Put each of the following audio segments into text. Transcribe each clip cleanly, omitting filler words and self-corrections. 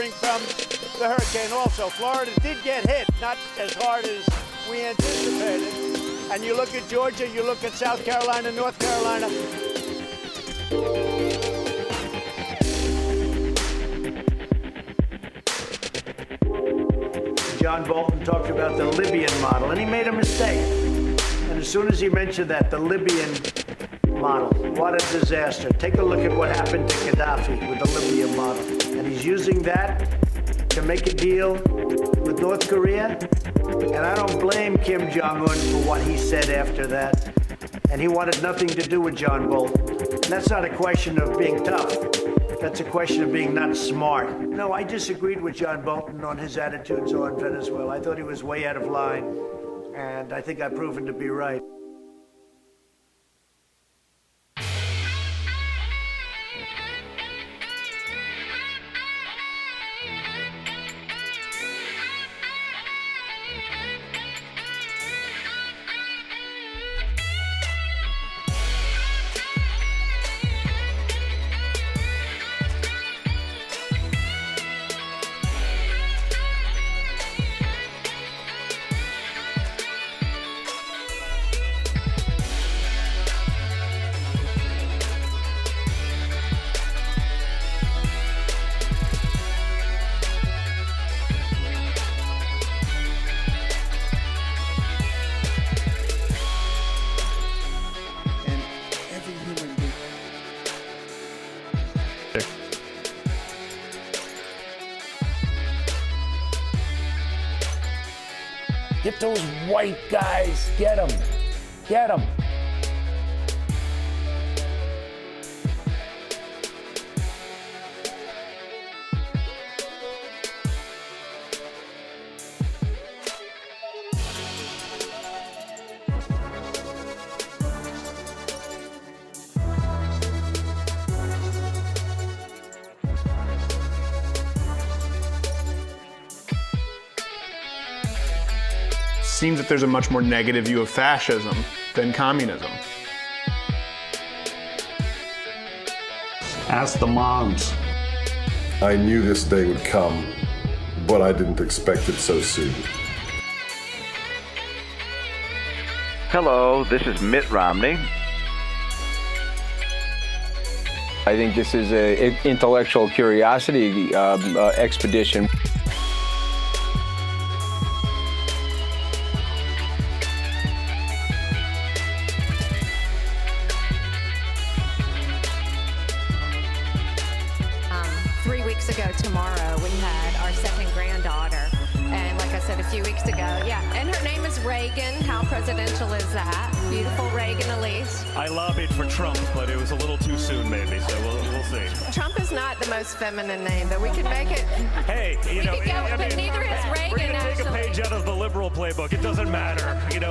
recovering from the hurricane also. Florida did get hit, not as hard as we anticipated. And you look at Georgia, you look at South Carolina, North Carolina. John Bolton talked about the Libyan model, and he made a mistake. And as soon as he mentioned that, the Libyan model, what a disaster. Take a look at what happened to Gaddafi with the Libyan model. And he's using that to make a deal with North Korea. And I don't blame Kim Jong-un for what he said after that. And he wanted nothing to do with John Bolton. And that's not a question of being tough. That's a question of being not smart. No, I disagreed with John Bolton on his attitudes on Venezuela. I thought he was way out of line. And I think I've proven to be right. Get those white guys. Get them. Get them. Seems that there's a much more negative view of fascism than communism. Ask the moms. I knew this day would come, but I didn't expect it so soon. Hello, this is Mitt Romney. I think this is an intellectual curiosity expedition. Ago tomorrow we had our second granddaughter, and like I said a few weeks ago, and her name is Reagan. How presidential is that? Beautiful Reagan Elise. I lobbied for Trump, but it was a little too soon maybe, so we'll see. Trump is not the most feminine name, but we can make it. Hey, but neither is Reagan. We're gonna take a page out of the liberal playbook. It doesn't matter, it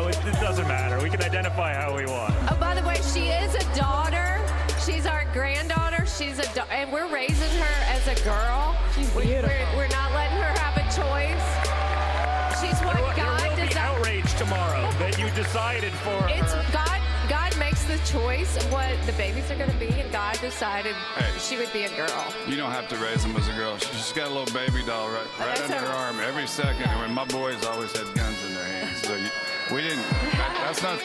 doesn't matter. We can identify how we want. Oh, by the way, she is a daughter. She's our granddaughter. She's and we're raising her as a girl. She's beautiful. We're not letting her have a choice. She's what God designed. There will be outrage tomorrow that you decided for her. God makes the choice of what the babies are going to be, and God decided she would be a girl. You don't have to raise them as a girl. She's got a little baby doll right under her arm every second. And when my boys always had guns in their hands, so we didn't. That's not.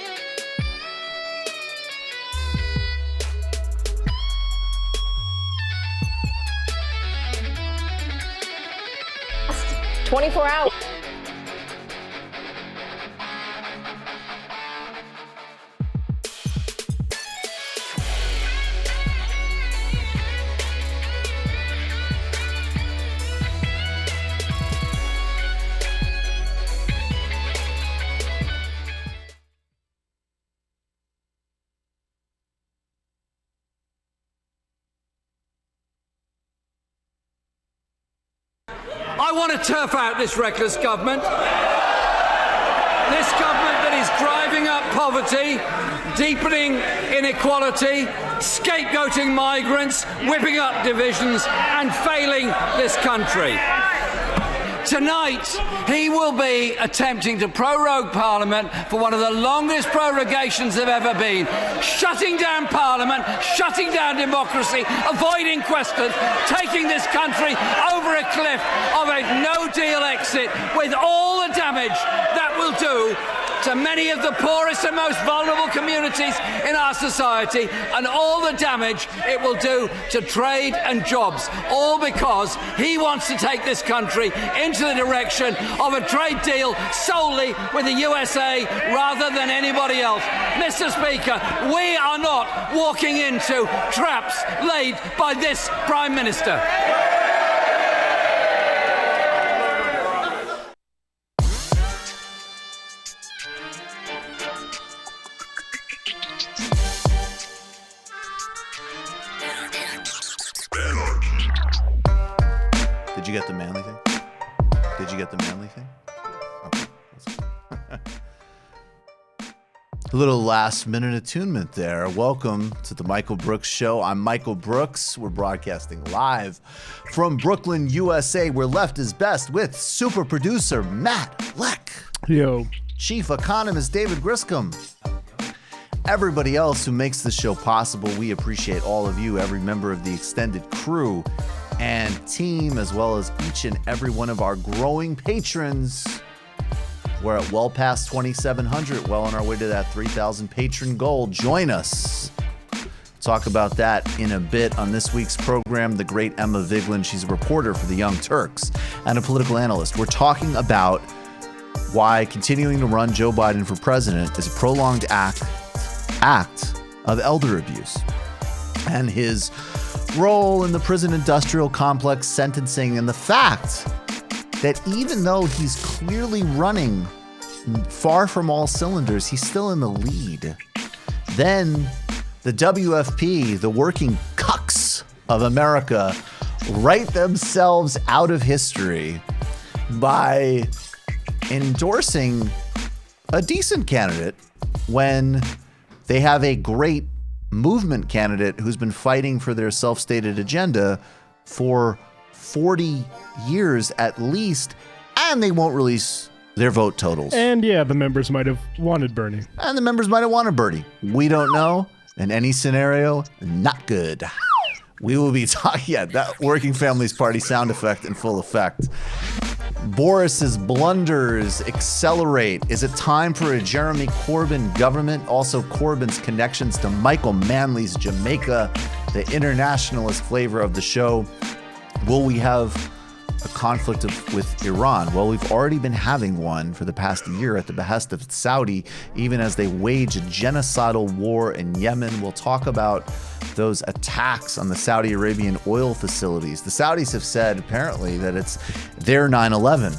24 hours. I want to turf out this reckless government. This government that is driving up poverty, deepening inequality, scapegoating migrants, whipping up divisions, and failing this country. Tonight, he will be attempting to prorogue Parliament for one of the longest prorogations there have ever been, shutting down Parliament, shutting down democracy, avoiding questions, taking this country over a cliff of a no-deal exit with all the damage that will do to many of the poorest and most vulnerable communities in our society, and all the damage it will do to trade and jobs, all because he wants to take this country into the direction of a trade deal solely with the USA rather than anybody else. Mr. Speaker, we are not walking into traps laid by this Prime Minister. Did you get the manly thing? Did you get the manly thing? Okay. A little last minute attunement there. Welcome to the Michael Brooks Show. I'm Michael Brooks. We're broadcasting live from Brooklyn, USA, where left is best, with super producer Matt Leck. Yo. Chief economist David Griscom. Everybody else who makes this show possible, we appreciate all of you, every member of the extended crew and team, as well as each and every one of our growing patrons. We're at well past 2,700, well on our way to that 3,000 patron goal. Join us. Talk about that in a bit on this week's program. The great Emma Vigeland, she's a reporter for the Young Turks and a political analyst. We're talking about why continuing to run Joe Biden for president is a prolonged act of elder abuse, and his role in the prison industrial complex sentencing, and the fact that even though he's clearly running far from all cylinders, he's still in the lead. Then the WFP, the working cucks of America, write themselves out of history by endorsing a decent candidate when they have a great movement candidate who's been fighting for their self-stated agenda for 40 years at least, and they won't release their vote totals. And yeah, the members might have wanted Bernie. And the members might have wanted Bernie. We don't know. In any scenario, not good. We will be talking, that Working Families Party sound effect in full effect. Boris's blunders accelerate. Is it time for a Jeremy Corbyn government? Also, Corbyn's connections to Michael Manley's Jamaica, the internationalist flavor of the show. Will we have a conflict with Iran? Well, we've already been having one for the past year at the behest of Saudi, even as they wage a genocidal war in Yemen. We'll talk about those attacks on the Saudi Arabian oil facilities. The Saudis have said, apparently, that it's their 9/11,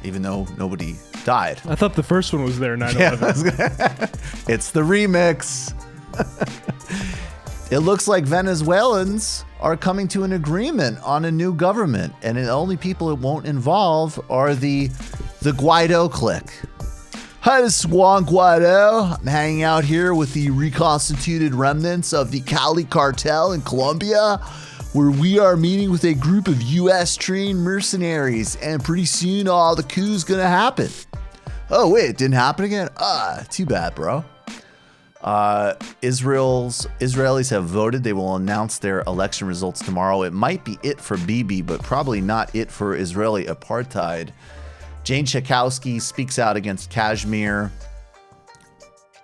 even though nobody died. I thought the first one was their 9/11. It's the remix. It looks like Venezuelans are coming to an agreement on a new government, and the only people it won't involve are the Guaido clique. Hi, this is Juan Guaido. I'm hanging out here with the reconstituted remnants of the Cali cartel in Colombia, where we are meeting with a group of U.S.-trained mercenaries, and pretty soon all the coup's gonna happen. Oh, wait, it didn't happen again? Too bad, bro. Israelis have voted. They will announce their election results tomorrow. It might be it for Bibi, but probably not it for Israeli apartheid. Jane Schakowsky speaks out against Kashmir.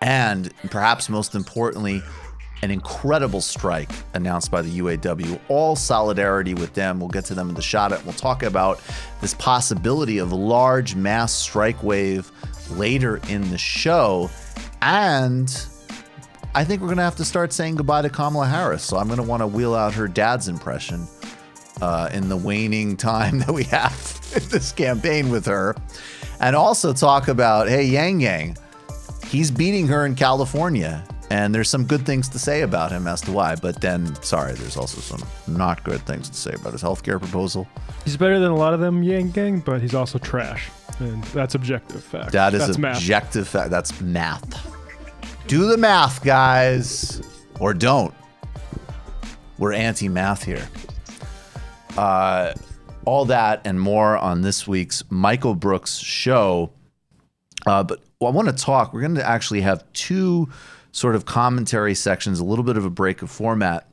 And perhaps most importantly, an incredible strike announced by the UAW. All solidarity with them. We'll get to them in the Shoutout. We'll talk about this possibility of a large mass strike wave later in the show. And I think we're going to have to start saying goodbye to Kamala Harris. So I'm going to want to wheel out her dad's impression in the waning time that we have in this campaign with her. And also talk about, hey, Yang Yang, he's beating her in California. And there's some good things to say about him as to why. But then, sorry, there's also some not good things to say about his healthcare proposal. He's better than a lot of them Yang Gang, but he's also trash. And that's objective fact. That's objective fact. That's math. Do the math, guys. Or don't. We're anti-math here. All that and more on this week's Michael Brooks show. But I want to talk. We're going to actually have two sort of commentary sections, a little bit of a break of format.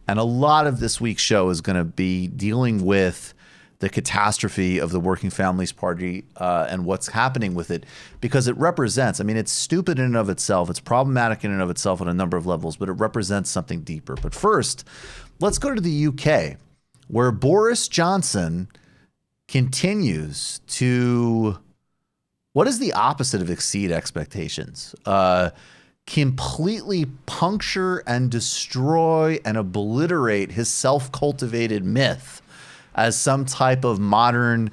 And a lot of this week's show is going to be dealing with the catastrophe of the Working Families Party and what's happening with it, because it represents, I mean, it's stupid in and of itself. It's problematic in and of itself on a number of levels, but it represents something deeper. But first, let's go to the UK, where Boris Johnson continues to, what is the opposite of exceed expectations? Completely puncture and destroy and obliterate his self-cultivated myth as some type of modern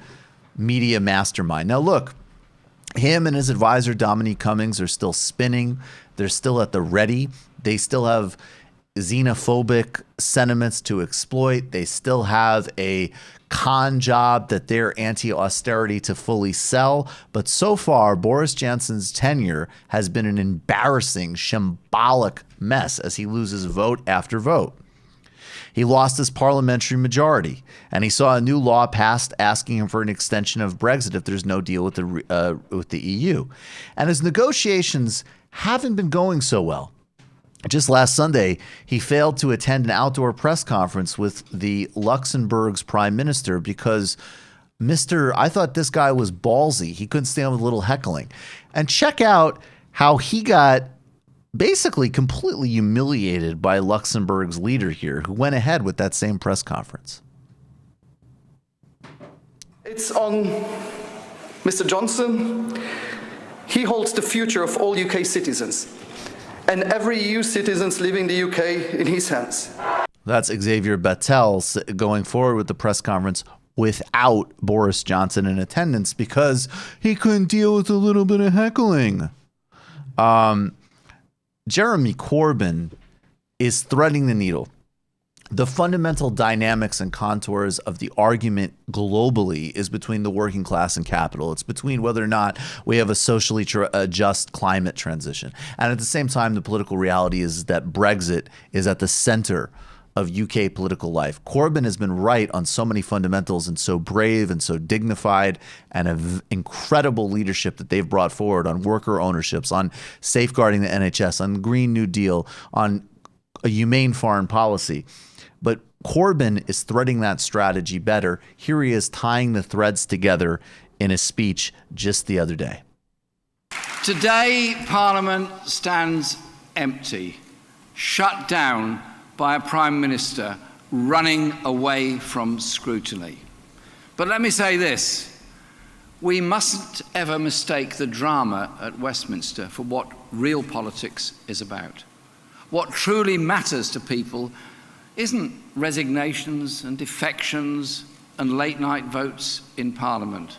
media mastermind. Now, look, him and his advisor, Dominique Cummings, are still spinning. They're still at the ready. They still have xenophobic sentiments to exploit. They still have a con job that they're anti-austerity to fully sell. But so far, Boris Johnson's tenure has been an embarrassing, shambolic mess as he loses vote after vote. He lost his parliamentary majority, and he saw a new law passed asking him for an extension of Brexit if there's no deal with the EU. And his negotiations haven't been going so well. Just last Sunday, he failed to attend an outdoor press conference with the Luxembourg's prime minister because I thought this guy was ballsy. He couldn't stand with a little heckling. And check out how he got basically completely humiliated by Luxembourg's leader here, who went ahead with that same press conference. It's on Mr. Johnson. He holds the future of all UK citizens and every EU citizen living in the UK in his hands. That's Xavier Bettel going forward with the press conference without Boris Johnson in attendance because he couldn't deal with a little bit of heckling. Jeremy Corbyn is threading the needle. The fundamental dynamics and contours of the argument globally is between the working class and capital. It's between whether or not we have a socially just climate transition. And at the same time, the political reality is that Brexit is at the center of UK political life. Corbyn has been right on so many fundamentals and so brave and so dignified and of incredible leadership that they've brought forward on worker ownerships, on safeguarding the NHS, on Green New Deal, on a humane foreign policy. But Corbyn is threading that strategy better. Here he is tying the threads together in a speech just the other day. Today, Parliament stands empty, shut down by a Prime Minister running away from scrutiny. But let me say this. We mustn't ever mistake the drama at Westminster for what real politics is about. What truly matters to people isn't resignations and defections and late-night votes in Parliament.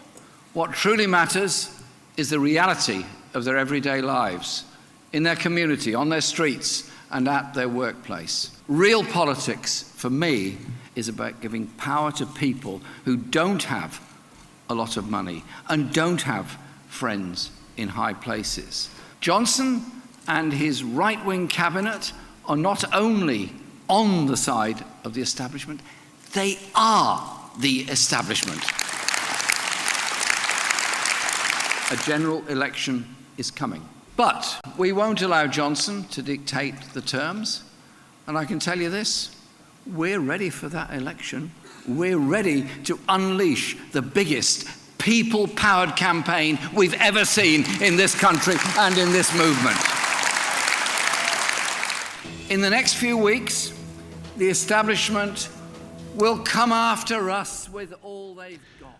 What truly matters is the reality of their everyday lives, in their community, on their streets, and at their workplace. Real politics, for me, is about giving power to people who don't have a lot of money and don't have friends in high places. Johnson and his right-wing cabinet are not only on the side of the establishment, they are the establishment. A general election is coming. But we won't allow Johnson to dictate the terms. And I can tell you this, we're ready for that election. We're ready to unleash the biggest people-powered campaign we've ever seen in this country and in this movement. In the next few weeks, the establishment will come after us with all they've got.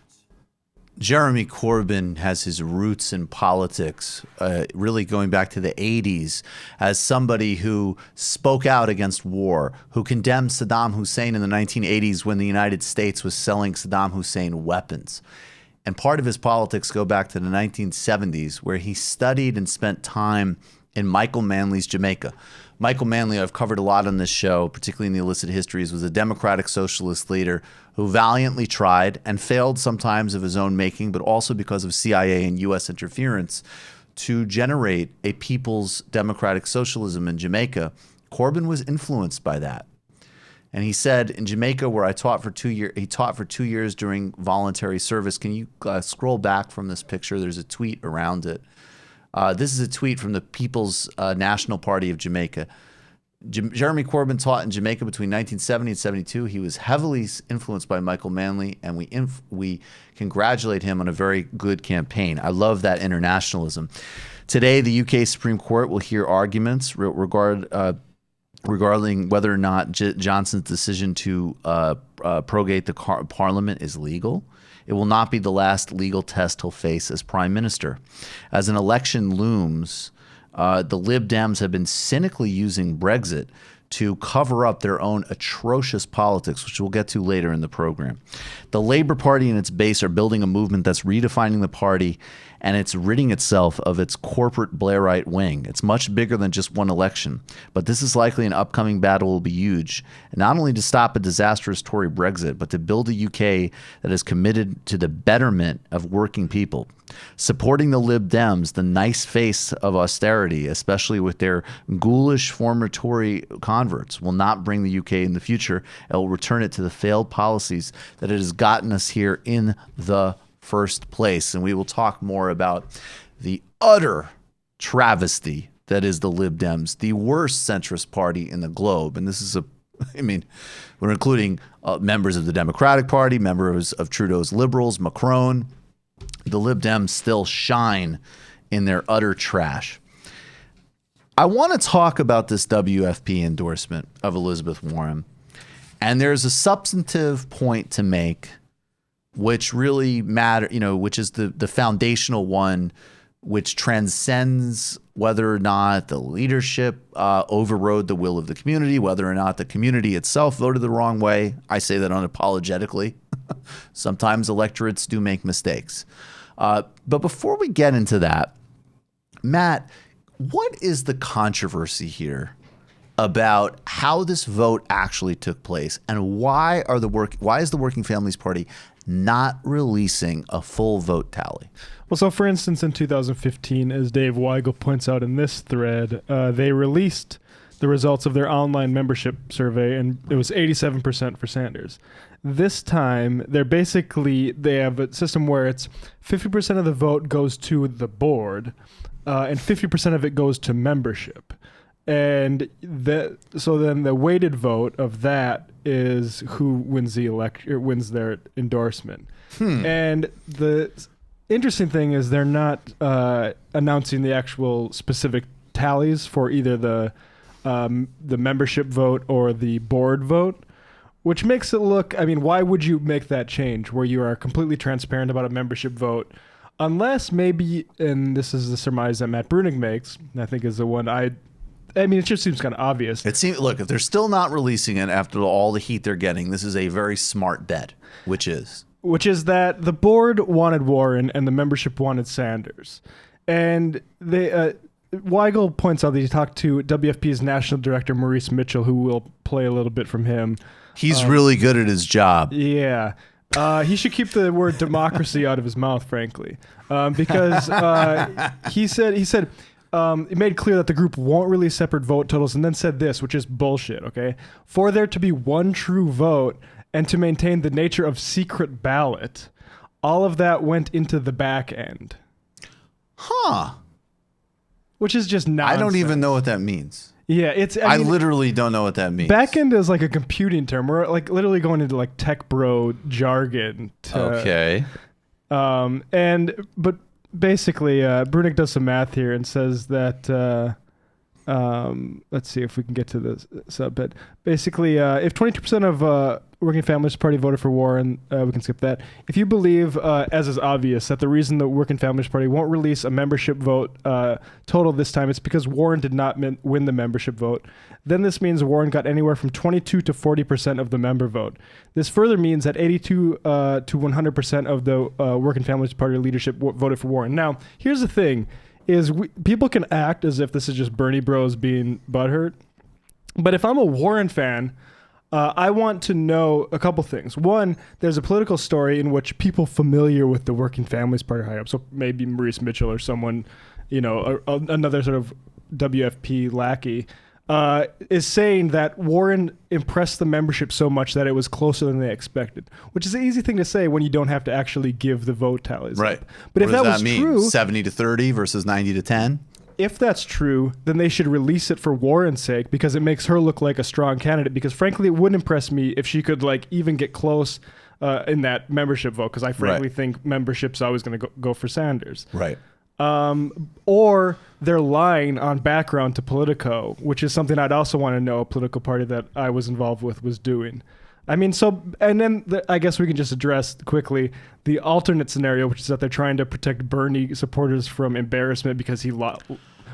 Jeremy Corbyn has his roots in politics, really going back to the 80s, as somebody who spoke out against war, who condemned Saddam Hussein in the 1980s when the United States was selling Saddam Hussein weapons. And part of his politics go back to the 1970s, where he studied and spent time in Michael Manley's Jamaica. Michael Manley, I've covered a lot on this show, particularly in the illicit histories, was a democratic socialist leader who valiantly tried and failed sometimes of his own making, but also because of CIA and U.S. interference, to generate a people's democratic socialism in Jamaica. Corbyn was influenced by that. And he said, in Jamaica, where I taught for 2 years, he taught for 2 years during voluntary service. Can you scroll back from this picture? There's a tweet around it. This is a tweet from the People's National Party of Jamaica. Jeremy Corbyn taught in Jamaica between 1970 and 72. He was heavily influenced by Michael Manley, and we congratulate him on a very good campaign. I love that internationalism. Today, the UK Supreme Court will hear arguments regarding whether or not Johnson's decision to prorogate the Parliament is legal. It will not be the last legal test he'll face as Prime Minister. As an election looms, the Lib Dems have been cynically using Brexit to cover up their own atrocious politics, which we'll get to later in the program. The Labour Party and its base are building a movement that's redefining the party, and it's ridding itself of its corporate Blairite wing. It's much bigger than just one election, but this is likely an upcoming battle will be huge, not only to stop a disastrous Tory Brexit, but to build a UK that is committed to the betterment of working people. Supporting the Lib Dems, the nice face of austerity, especially with their ghoulish former Tory converts, will not bring the UK in the future. It will return it to the failed policies that it has gotten us here in the first place. And we will talk more about the utter travesty that is the Lib Dems, the worst centrist party in the globe. And this is we're including members of the Democratic Party, members of Trudeau's Liberals, Macron. The Lib Dems still shine in their utter trash. I want to talk about this WFP endorsement of Elizabeth Warren. And there's a substantive point to make which really matter, which is the foundational one, which transcends whether or not the leadership overrode the will of the community, whether or not the community itself voted the wrong way. I say that unapologetically. Sometimes electorates do make mistakes. But before we get into that, Matt, what is the controversy here about how this vote actually took place, and why is the Working Families Party not releasing a full vote tally? Well, so for instance, in 2015, as Dave Weigel points out in this thread, they released the results of their online membership survey, and it was 87% for Sanders. This time, they have a system where it's 50% of the vote goes to the board, and 50% of it goes to membership. And so then the weighted vote of that is who wins wins their endorsement. And the interesting thing is they're not announcing the actual specific tallies for either the membership vote or the board vote, which makes it look, why would you make that change where you are completely transparent about a membership vote? Unless maybe, and this is the surmise that Matt Brunig makes, and I think is the one it just seems kind of obvious. Look, if they're still not releasing it after all the heat they're getting, this is a very smart bet, which is that the board wanted Warren and the membership wanted Sanders. And Weigel points out that he talked to WFP's national director, Maurice Mitchell, who will play a little bit from him. He's really good at his job. Yeah. He should keep the word democracy out of his mouth, frankly, because he said it made clear that the group won't release separate vote totals, and then said this, which is bullshit, okay? For there to be one true vote and to maintain the nature of secret ballot, all of that went into the back end. Huh. Which is just nonsense. I don't even know what that means. Yeah, I literally don't know what that means. Back end is like a computing term. We're like literally going into like tech bro jargon. Okay. But basically, Brunig does some math here and says that, let's see if we can get to this sub-bit. Basically, if 22% of Working Families Party voted for Warren, we can skip that. If you believe, as is obvious, that the reason the Working Families Party won't release a membership vote total this time, it's because Warren did not win the membership vote. Then this means Warren got anywhere from 22 to 40% of the member vote. This further means that 82 to 100% of the Working Families Party leadership voted for Warren. Now, here's the thing, is people can act as if this is just Bernie bros being butthurt. But if I'm a Warren fan, I want to know a couple things. One, there's a political story in which people familiar with the Working Families Party high up, so maybe Maurice Mitchell or someone, another sort of WFP lackey, is saying that Warren impressed the membership so much that it was closer than they expected, which is an easy thing to say when you don't have to actually give the vote tallies. Right. But what if does that was mean? true, 70-30 versus 90-10? If that's true, then they should release it for Warren's sake because it makes her look like a strong candidate. Because frankly, it wouldn't impress me if she could like even get close in that membership vote. Because I frankly think membership's always going to go for Sanders. Right. Or they're lying on background to Politico, which is something I'd also want to know a political party that I was involved with was doing. I mean, and then I guess we can just address quickly the alternate scenario, which is that they're trying to protect Bernie supporters from embarrassment because he lost,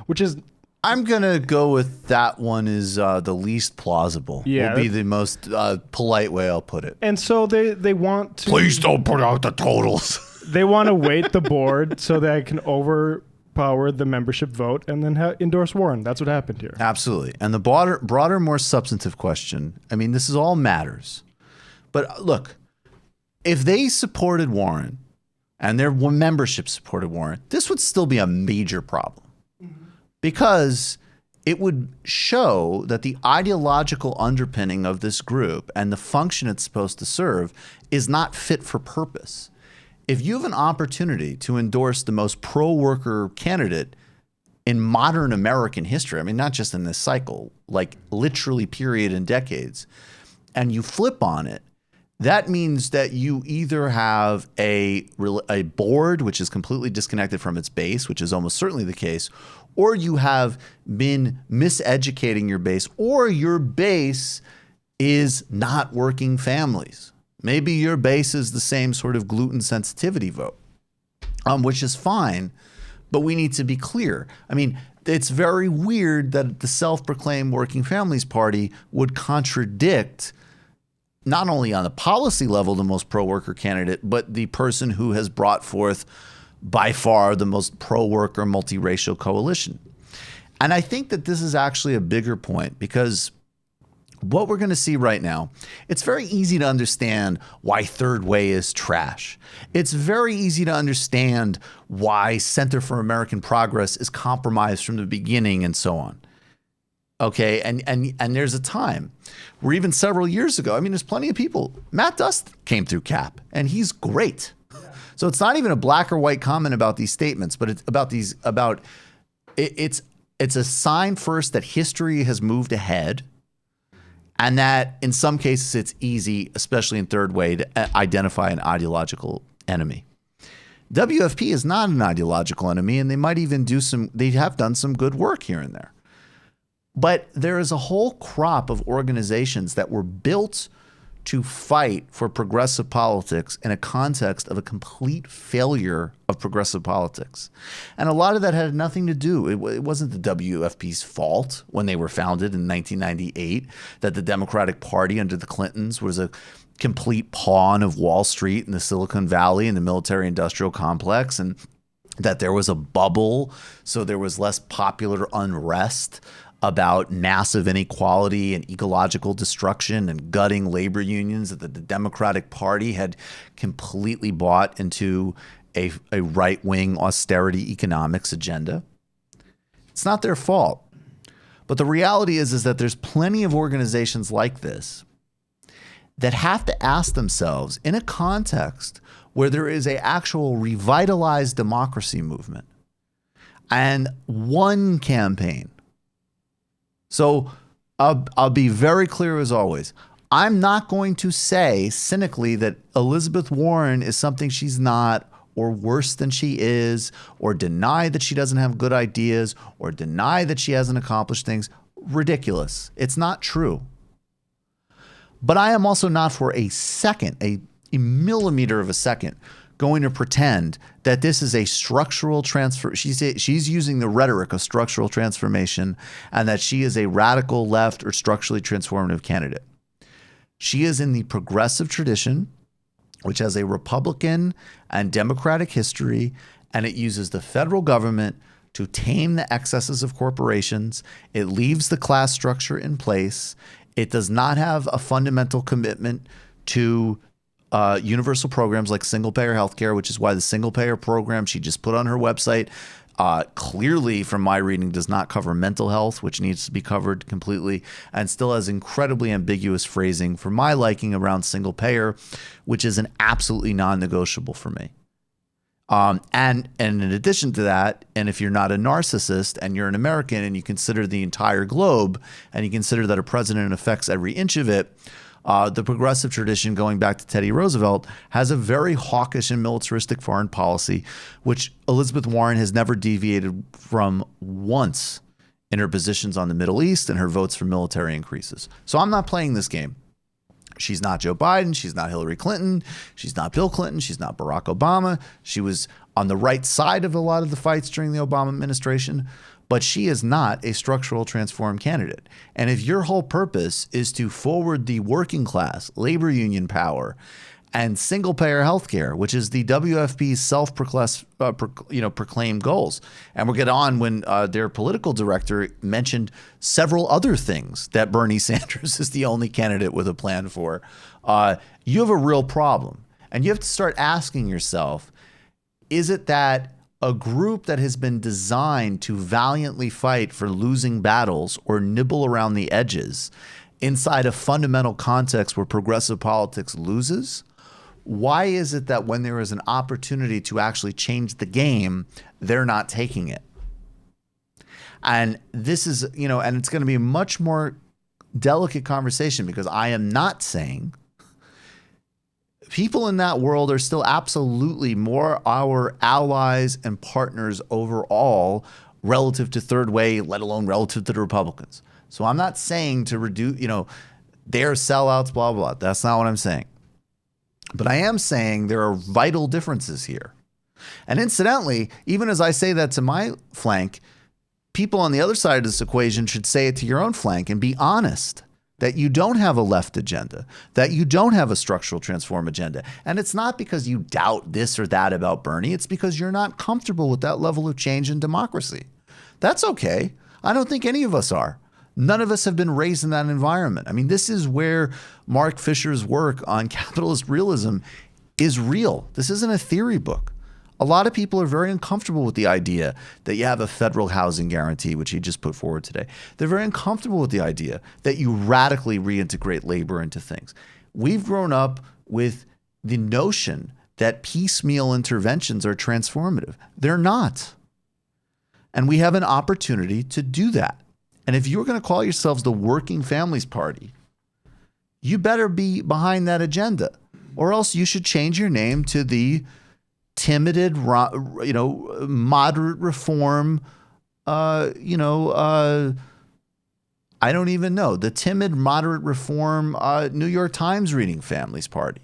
which is... I'm going to go with that one is the least plausible. Yeah. Will be the most polite way I'll put it. And so they want to... Please don't put out the totals. They want to weight the board so they can overpower the membership vote and then endorse Warren. That's what happened here. Absolutely. And the broader, more substantive question, I mean, this is all matters. But look, if they supported Warren and their membership supported Warren, this would still be a major problem because it would show that the ideological underpinning of this group and the function it's supposed to serve is not fit for purpose. If you have an opportunity to endorse the most pro-worker candidate in modern American history, I mean, not just in this cycle, like literally period and decades, and you flip on it, that means that you either have a board which is completely disconnected from its base, which is almost certainly the case, or you have been miseducating your base, or your base is not working families. Maybe your base is the same sort of gluten sensitivity vote, which is fine, but we need to be clear. I mean, it's very weird that the self-proclaimed Working Families Party would contradict not only on the policy level the most pro-worker candidate, but the person who has brought forth by far the most pro-worker multiracial coalition. And I think that this is actually a bigger point because what we're going to see right now, it's very easy to understand why Third Way is trash. It's very easy to understand why Center for American Progress is compromised from the beginning and so on. Okay, and there's a time where even several years ago, I mean, there's plenty of people. Matt Dust came through CAP, and he's great. So it's not even a black or white comment about these statements, but it's it's a sign first that history has moved ahead, and that in some cases it's easy, especially in Third Way, to identify an ideological enemy. WFP is not an ideological enemy, and they might even they have done some good work here and there. But there is a whole crop of organizations that were built to fight for progressive politics in a context of a complete failure of progressive politics. And a lot of that had nothing to do. It wasn't the WFP's fault when they were founded in 1998 that the Democratic Party under the Clintons was a complete pawn of Wall Street and the Silicon Valley and the military-industrial complex, and that there was a bubble, so there was less popular unrest about massive inequality and ecological destruction and gutting labor unions, that the Democratic Party had completely bought into a right-wing austerity economics agenda. It's not their fault. But the reality is that there's plenty of organizations like this that have to ask themselves, in a context where there is an actual revitalized democracy movement and one campaign. So I'll be very clear as always. I'm not going to say cynically that Elizabeth Warren is something she's not, or worse than she is, or deny that she doesn't have good ideas, or deny that she hasn't accomplished things. Ridiculous. It's not true. But I am also not for a second, a millimeter of a second, going to pretend that this is a structural transfer. She's using the rhetoric of structural transformation and that she is a radical left or structurally transformative candidate. She is in the progressive tradition, which has a Republican and Democratic history, and it uses the federal government to tame the excesses of corporations. It leaves the class structure in place. It does not have a fundamental commitment to universal programs like single-payer healthcare, which is why the single-payer program she just put on her website clearly, from my reading, does not cover mental health, which needs to be covered completely, and still has incredibly ambiguous phrasing for my liking around single payer, which is an absolutely non-negotiable for me. And in addition to that, and if you're not a narcissist and you're an American and you consider the entire globe and you consider that a president affects every inch of it, the progressive tradition going back to Teddy Roosevelt has a very hawkish and militaristic foreign policy, which Elizabeth Warren has never deviated from once in her positions on the Middle East and her votes for military increases. So I'm not playing this game. She's not Joe Biden. She's not Hillary Clinton. She's not Bill Clinton. She's not Barack Obama. She was on the right side of a lot of the fights during the Obama administration, but she is not a structural transform candidate. And if your whole purpose is to forward the working class, labor union power, and single-payer healthcare, which is the WFP's proclaimed goals. And we'll get on when their political director mentioned several other things that Bernie Sanders is the only candidate with a plan for. You have a real problem. And you have to start asking yourself, is it that a group that has been designed to valiantly fight for losing battles or nibble around the edges inside a fundamental context where progressive politics loses? Why is it that when there is an opportunity to actually change the game, they're not taking it? And this is, and it's going to be a much more delicate conversation because I am not saying people in that world are still absolutely more our allies and partners overall relative to third way, let alone relative to the Republicans. So I'm not saying to reduce, they're sellouts, blah, blah, blah. That's not what I'm saying. But I am saying there are vital differences here. And incidentally, even as I say that to my flank, people on the other side of this equation should say it to your own flank and be honest that you don't have a left agenda, that you don't have a structural transform agenda. And it's not because you doubt this or that about Bernie. It's because you're not comfortable with that level of change in democracy. That's okay. I don't think any of us are. None of us have been raised in that environment. I mean, this is where Mark Fisher's work on capitalist realism is real. This isn't a theory book. A lot of people are very uncomfortable with the idea that you have a federal housing guarantee, which he just put forward today. They're very uncomfortable with the idea that you radically reintegrate labor into things. We've grown up with the notion that piecemeal interventions are transformative. They're not. And we have an opportunity to do that. And if you're going to call yourselves the Working Families Party, you better be behind that agenda, or else you should change your name to the timid, moderate reform, I don't even know, the timid, moderate reform New York Times reading Families Party.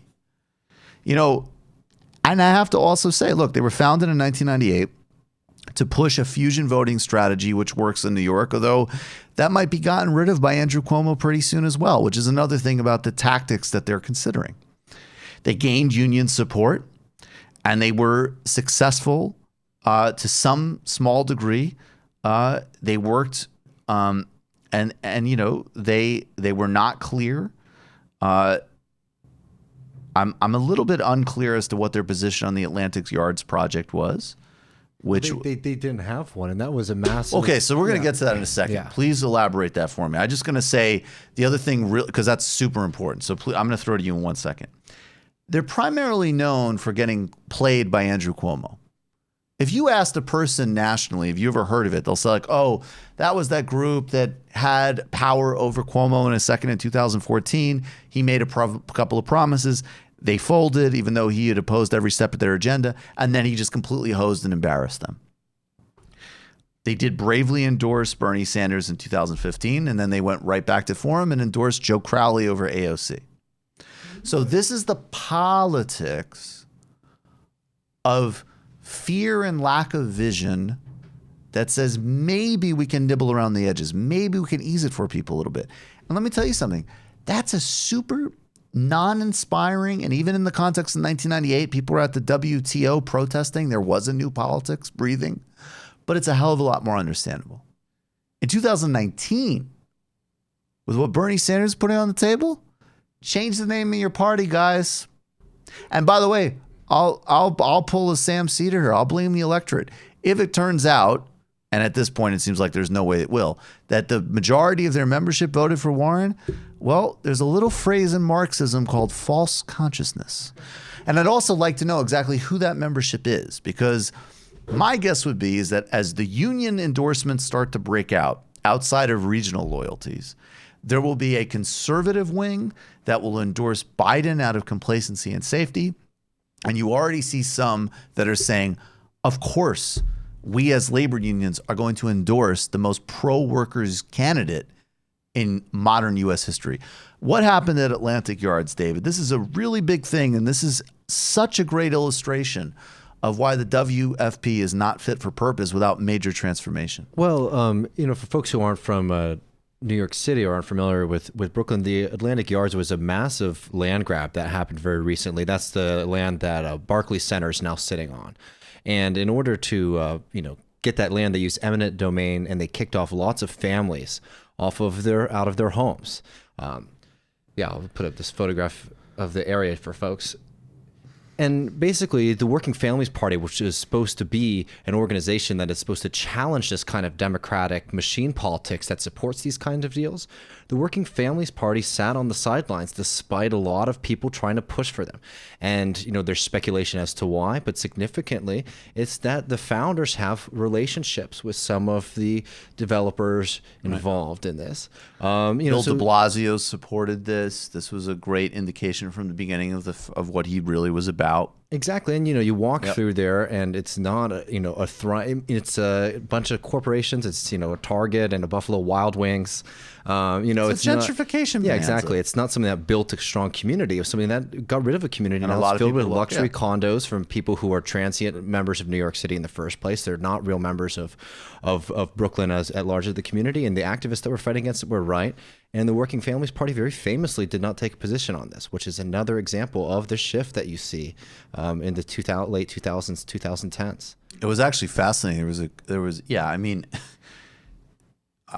And I have to also say, look, they were founded in 1998. To push a fusion voting strategy, which works in New York, although that might be gotten rid of by Andrew Cuomo pretty soon as well, which is another thing about the tactics that they're considering. They gained union support, and they were successful to some small degree. They worked, they were not clear. I'm a little bit unclear as to what their position on the Atlantic Yards project was. Which they didn't have one, and that was a massive. Okay, so we're going to get to that in a second. Yeah. Please elaborate that for me. I'm just going to say the other thing, because that's super important. So I'm going to throw it to you in 1 second. They're primarily known for getting played by Andrew Cuomo. If you asked a person nationally, have you ever heard of it? They'll say like, oh, that was that group that had power over Cuomo in a second in 2014. He made a couple of promises. They folded, even though he had opposed every step of their agenda, and then he just completely hosed and embarrassed them. They did bravely endorse Bernie Sanders in 2015, and then they went right back to Forum and endorsed Joe Crowley over AOC. So this is the politics of fear and lack of vision that says maybe we can nibble around the edges. Maybe we can ease it for people a little bit. And let me tell you something. That's a super non-inspiring, and even in the context of 1998, people were at the WTO protesting. There was a new politics breathing, but it's a hell of a lot more understandable. In 2019, with what Bernie Sanders is putting on the table, change the name of your party, guys. And by the way, I'll pull a Sam Cedar here. I'll blame the electorate. If it turns out, and at this point it seems like there's no way it will, that the majority of their membership voted for Warren, well, there's a little phrase in Marxism called false consciousness. And I'd also like to know exactly who that membership is, because my guess would be is that as the union endorsements start to break out outside of regional loyalties, there will be a conservative wing that will endorse Biden out of complacency and safety. And you already see some that are saying, of course, we as labor unions are going to endorse the most pro-workers candidate in modern U.S. history. What happened at Atlantic Yards, David? This is a really big thing, and this is such a great illustration of why the WFP is not fit for purpose without major transformation. Well, for folks who aren't from New York City or aren't familiar with Brooklyn, the Atlantic Yards was a massive land grab that happened very recently. That's the land that Barclays Center is now sitting on. And in order to, get that land, they used eminent domain, and they kicked off lots of families out of their homes. I'll put up this photograph of the area for folks. And basically, the Working Families Party, which is supposed to be an organization that is supposed to challenge this kind of democratic machine politics that supports these kinds of deals, the Working Families Party sat on the sidelines despite a lot of people trying to push for them. And, there's speculation as to why, but significantly, it's that the founders have relationships with some of the developers involved in this. Bill de Blasio supported this. This was a great indication from the beginning of what he really was about. Exactly, and you walk through there, and it's not it's a bunch of corporations. It's a Target and a Buffalo Wild Wings. It's a gentrification. Yeah, exactly. It's not something that built a strong community. It's something that got rid of a community. And now it's filled with luxury condos from people who are transient members of New York City in the first place. They're not real members of Brooklyn as at large as the community. And the activists that were fighting against it were right. And the Working Families Party very famously did not take a position on this, which is another example of the shift that you see in the late 2000s, 2010s. It was actually fascinating.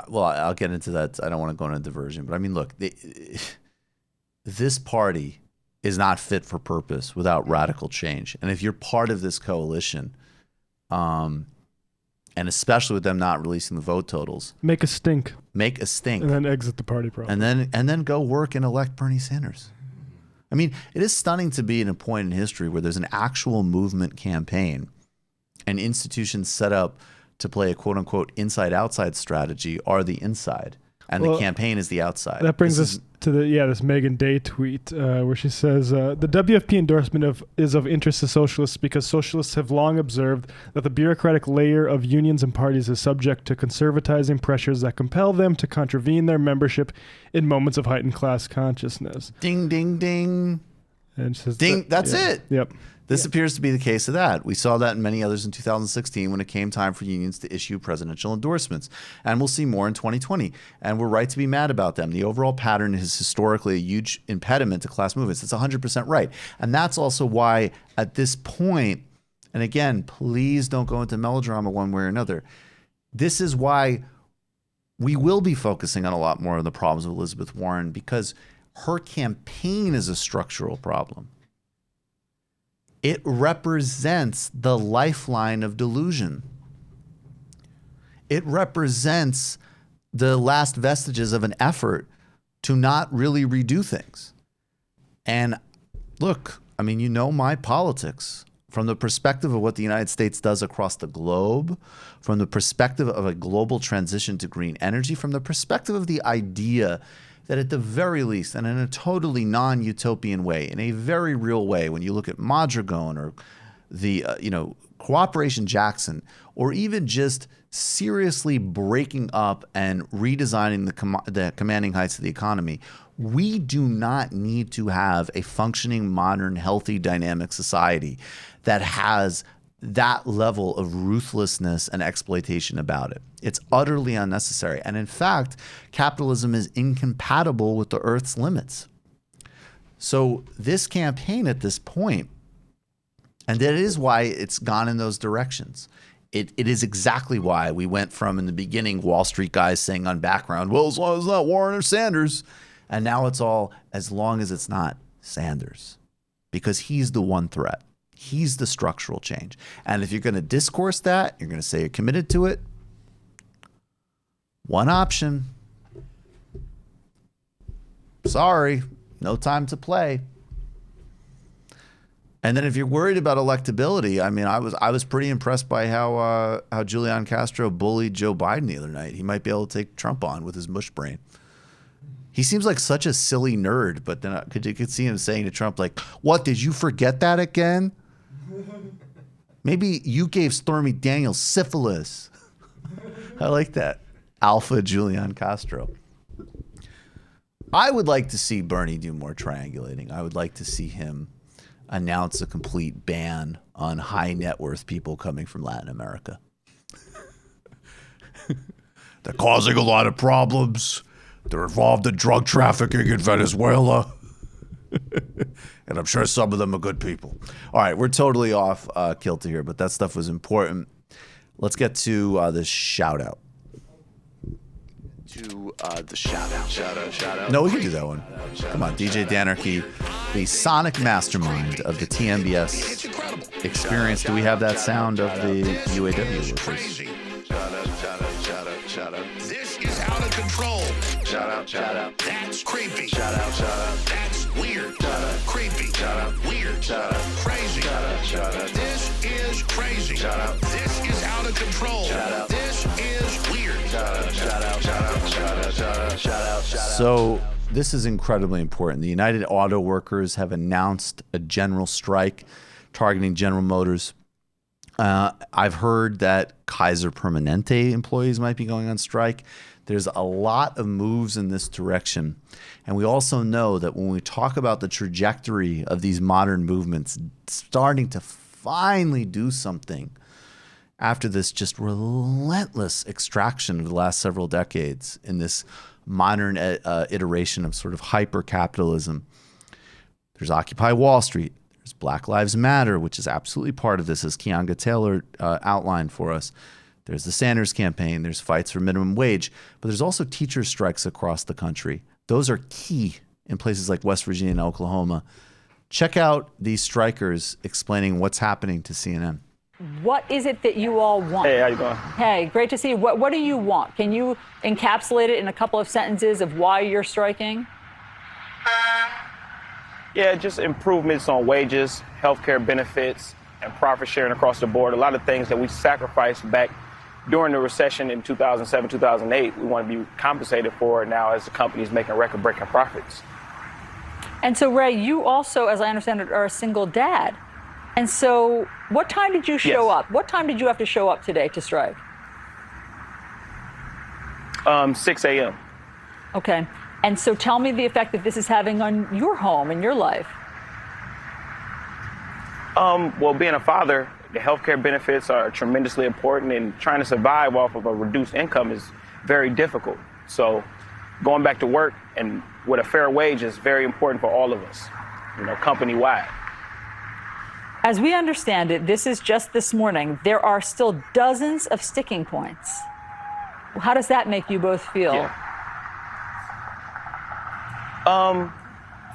Well, I'll get into that. I don't want to go on a diversion, but look, this party is not fit for purpose without radical change. And if you're part of this coalition, and especially with them not releasing the vote totals, make a stink, and then exit the party, probably, and then go work and elect Bernie Sanders. It is stunning to be in a point in history where there's an actual movement campaign and institutions set up to play a quote-unquote inside-outside strategy are the inside, and the campaign is the outside. That brings us to this Megan Day tweet where she says, the WFP endorsement is of interest to socialists because socialists have long observed that the bureaucratic layer of unions and parties is subject to conservatizing pressures that compel them to contravene their membership in moments of heightened class consciousness. Ding, ding, ding. And she says, ding, that's it. Yep. This appears to be the case of that. We saw that in many others in 2016 when it came time for unions to issue presidential endorsements. And we'll see more in 2020. And we're right to be mad about them. The overall pattern is historically a huge impediment to class movements. It's 100% right. And that's also why at this point, and again, please don't go into melodrama one way or another, this is why we will be focusing on a lot more of the problems of Elizabeth Warren, because her campaign is a structural problem. It represents the lifeline of delusion. It represents the last vestiges of an effort to not really redo things. And look, my politics from the perspective of what the United States does across the globe, from the perspective of a global transition to green energy, from the perspective of the idea that at the very least, and in a totally non-utopian way, in a very real way, when you look at Mondragon or the Cooperation Jackson, or even just seriously breaking up and redesigning the commanding heights of the economy, we do not need to have a functioning, modern, healthy, dynamic society that has that level of ruthlessness and exploitation about it. It's utterly unnecessary. And in fact, capitalism is incompatible with the Earth's limits. So this campaign at this point, and that is why it's gone in those directions. It is exactly why we went from, in the beginning, Wall Street guys saying on background, well, as long as it's not Warren or Sanders. And now it's all, as long as it's not Sanders. Because he's the one threat. He's the structural change. And if you're going to discourse that, you're going to say you're committed to it, one option. Sorry, no time to play. And then if you're worried about electability, I mean, I was pretty impressed by how Julian Castro bullied Joe Biden the other night. He might be able to take Trump on with his mush brain. He seems like such a silly nerd, but then you could see him saying to Trump, like, "What, did you forget that again? Maybe you gave Stormy Daniels syphilis." I like that. Alpha Julian Castro. I would like to see Bernie do more triangulating. I would like to see him announce a complete ban on high net worth people coming from Latin America. They're causing a lot of problems. They're involved in drug trafficking in Venezuela. And I'm sure some of them are good people. All right, we're totally off kilter here, but that stuff was important. Let's get to the shout out. No, we can do that one. Come on, DJ Danarchy, the sonic mastermind of the TMBS experience. Do we have that sound of the UAW workers? This is out of control. Shout out. That's creepy. Shout out. That's weird. Creepy. Weird. Crazy. This is crazy. This is out of control. This is weird. So this is incredibly important. The United Auto Workers have announced a general strike targeting General Motors. I've heard that Kaiser Permanente employees might be going on strike. There's a lot of moves in this direction. And we also know that when we talk about the trajectory of these modern movements starting to finally do something after this just relentless extraction of the last several decades in this modern iteration of sort of hyper-capitalism, there's Occupy Wall Street. There's Black Lives Matter, which is absolutely part of this, as Keonga Taylor outlined for us. There's the Sanders campaign. There's fights for minimum wage. But there's also teacher strikes across the country. Those are key in places like West Virginia and Oklahoma. Check out these strikers explaining what's happening to CNN. What is it that you all want? Hey, how you doing? Hey, great to see you. What do you want? Can you encapsulate it in a couple of sentences of why you're striking? Yeah, just improvements on wages, healthcare benefits, and profit sharing across the board. A lot of things that we sacrificed back during the recession in 2007, 2008, we want to be compensated for now as the company's making record-breaking profits. And so, Ray, you also, as I understand it, are a single dad. And so what time did you show up? What time did you have to show up today to strike? 6 a.m. Okay. And so tell me the effect that this is having on your home and your life. Well, being a father, the healthcare benefits are tremendously important, and trying to survive off of a reduced income is very difficult. So going back to work and with a fair wage is very important for all of us, company-wide. As we understand it, this is just this morning. There are still dozens of sticking points. How does that make you both feel? Yeah.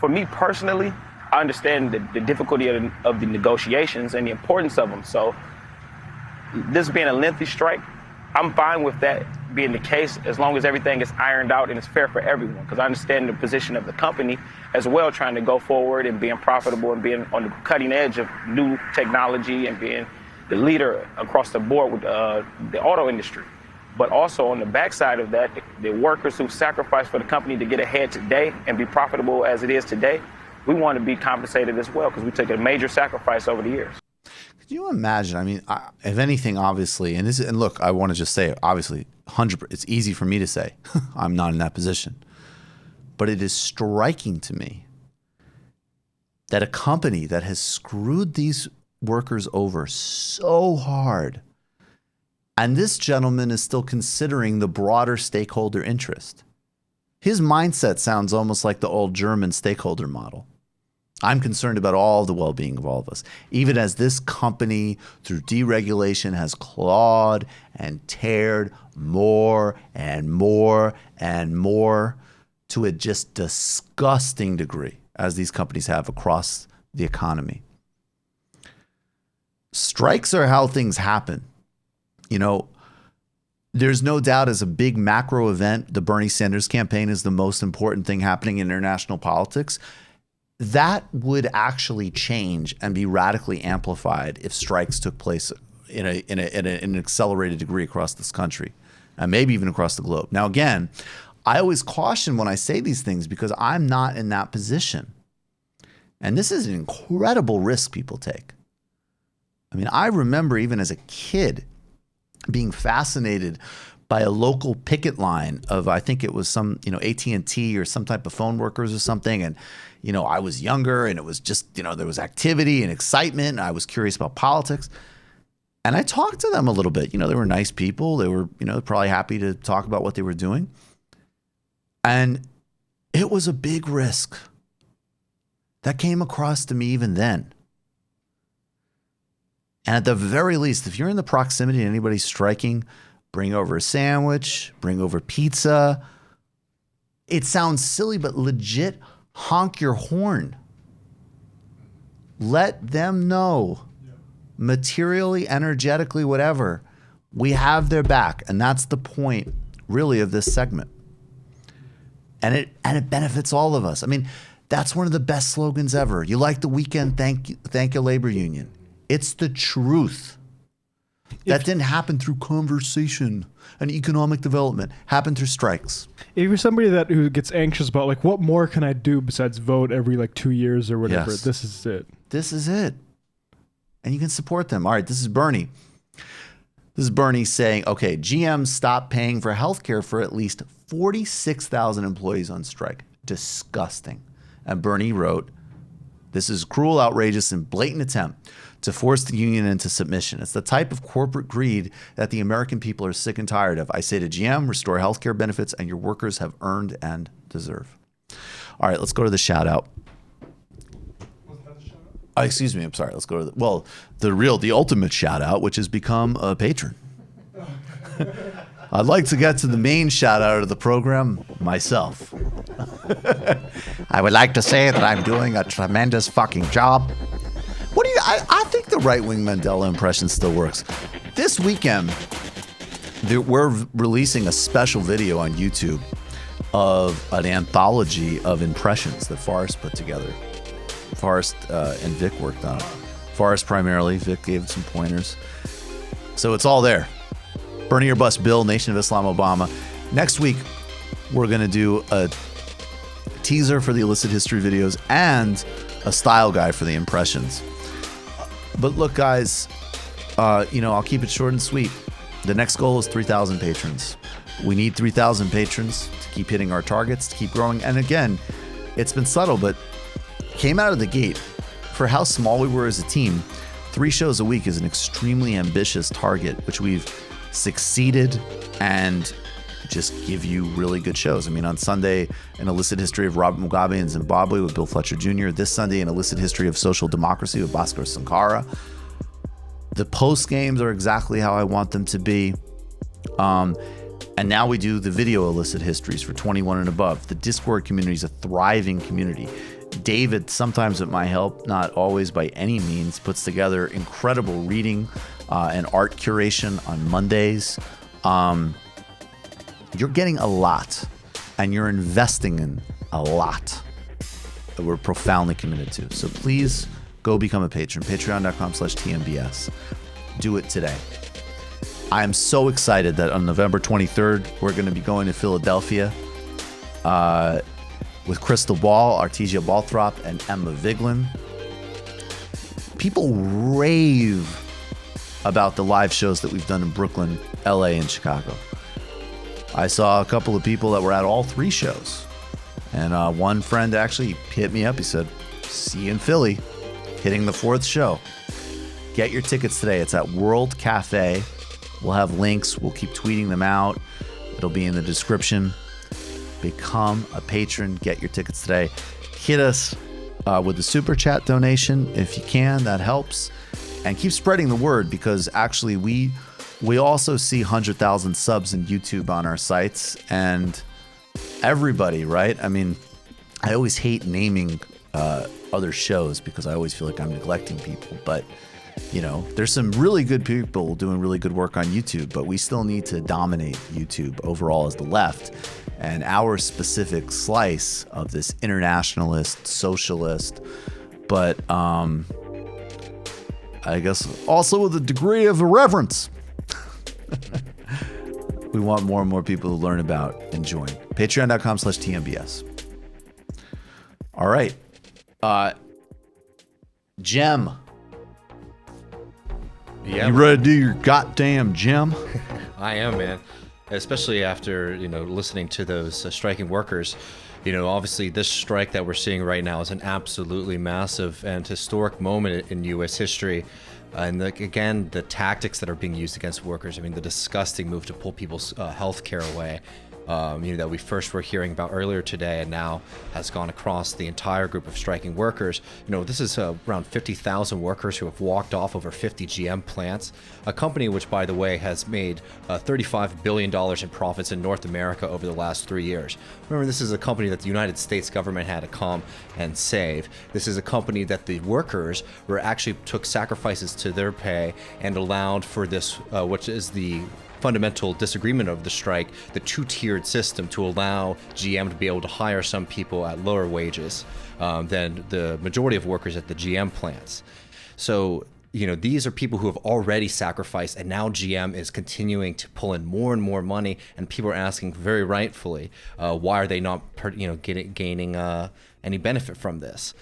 For me personally, I understand the difficulty of the negotiations and the importance of them. So this being a lengthy strike, I'm fine with that being the case as long as everything is ironed out and it's fair for everyone, because I understand the position of the company as well, trying to go forward and being profitable and being on the cutting edge of new technology and being the leader across the board with the auto industry. But also on the backside of that, the workers who sacrificed for the company to get ahead today and be profitable as it is today, we want to be compensated as well, because we took a major sacrifice over the years. Could you imagine? I mean, if anything, obviously, and look, I want to just say, obviously, 100%, it's easy for me to say. I'm not in that position. But it is striking to me that a company that has screwed these workers over so hard, and this gentleman is still considering the broader stakeholder interest. His mindset sounds almost like the old German stakeholder model. I'm concerned about all the well-being of all of us, even as this company, through deregulation, has clawed and teared more and more and more to a just disgusting degree, as these companies have across the economy. strikes are how things happen. You know, there's no doubt as a big macro event, the Bernie Sanders campaign is the most important thing happening in international politics. That would actually change and be radically amplified if strikes took place in an accelerated degree across this country, and maybe even across the globe. Now, again, I always caution when I say these things because I'm not in that position. And this is an incredible risk people take. I mean, I remember even as a kid being fascinated by a local picket line of, I think it was some, AT&T or some type of phone workers or something. And, I was younger and it was just, there was activity and excitement. And I was curious about politics. And I talked to them a little bit. They were nice people. They were, probably happy to talk about what they were doing. And it was a big risk. That came across to me even then. And at the very least, if you're in the proximity of anybody striking, bring over a sandwich, bring over pizza. It sounds silly, but legit, honk your horn. Let them know, materially, energetically, whatever, we have their back. And that's the point, really, of this segment. And it benefits all of us. I mean, that's one of the best slogans ever. You like the weekend, thank you, labor union. It's the truth. That didn't happen through conversation and economic development. Happened through strikes. If you're somebody who gets anxious about what more can I do besides vote every 2 years or whatever, Yes. This is it. This is it. And you can support them. All right, this is Bernie. This is Bernie saying, okay, GM stopped paying for healthcare for at least 46,000 employees on strike. Disgusting. And Bernie wrote, this is cruel, outrageous, and blatant attempt to force the union into submission. It's the type of corporate greed that the American people are sick and tired of. I say to GM, restore healthcare benefits and your workers have earned and deserve. All right, let's go to the shout out. Excuse me, I'm sorry. Let's go to the ultimate shout out, which has become a patron. I'd like to get to the main shout out of the program myself. I would like to say that I'm doing a tremendous fucking job. I think the right-wing Mandela impression still works. This weekend, we're releasing a special video on YouTube of an anthology of impressions that Forrest put together. Forrest and Vic worked on it. Forrest primarily, Vic gave some pointers. So it's all there. Bernie or Bust Bill, Nation of Islam, Obama. Next week, we're going to do a teaser for the illicit history videos and a style guide for the impressions. But look, guys, I'll keep it short and sweet. The next goal is 3,000 patrons. We need 3,000 patrons to keep hitting our targets, to keep growing. And again, it's been subtle, but came out of the gate. For how small we were as a team, 3 shows a week is an extremely ambitious target, which we've succeeded and just give you really good shows. I mean, on Sunday, an illicit history of Robert Mugabe in Zimbabwe with Bill Fletcher Jr. This Sunday, an illicit history of social democracy with Bhaskar Sankara. The post games are exactly how I want them to be. And now we do the video illicit histories for 21 and above. The Discord community is a thriving community. David, sometimes with my help, not always by any means, puts together incredible reading and art curation on Mondays. You're getting a lot, and you're investing in a lot that we're profoundly committed to. So please go become a patron. Patreon.com/TMBS. Do it today. I am so excited that on November 23rd, we're going to be going to Philadelphia with Crystal Ball, Artesia Balthrop, and Emma Vigeland. People rave about the live shows that we've done in Brooklyn, LA, and Chicago. I saw a couple of people that were at all 3 shows. And one friend actually hit me up. He said, see you in Philly, hitting the 4th show. Get your tickets today. It's at World Cafe. We'll have links. We'll keep tweeting them out. It'll be in the description. Become a patron. Get your tickets today. Hit us with the super chat donation if you can. That helps. And keep spreading the word, because actually we also see 100,000 subs in YouTube on our sites, and everybody, right? I mean, I always hate naming other shows because I always feel like I'm neglecting people, but You know, there's some really good people doing really good work on YouTube, but we still need to dominate YouTube overall as the left. And our specific slice of this internationalist, socialist, but I guess also with a degree of irreverence. We want more and more people to learn about and join. Patreon.com/TMBS. All right. Jem. Yeah. You ready to do your goddamn Jem? I am, man. Especially after, listening to those striking workers. Obviously this strike that we're seeing right now is an absolutely massive and historic moment in U.S. history. And again, the tactics that are being used against workers, the disgusting move to pull people's health care away, that we first were hearing about earlier today and now has gone across the entire group of striking workers. This is around 50,000 workers who have walked off over 50 GM plants, a company which, by the way, has made $35 billion in profits in North America over the last 3 years. Remember, this is a company that the United States government had to come and save. This is a company that the workers took sacrifices to their pay and allowed for this, which is the fundamental disagreement of the strike, the two-tiered system to allow GM to be able to hire some people at lower wages than the majority of workers at the GM plants. So, these are people who have already sacrificed, and now GM is continuing to pull in more and more money, and people are asking very rightfully, why are they not, gaining any benefit from this?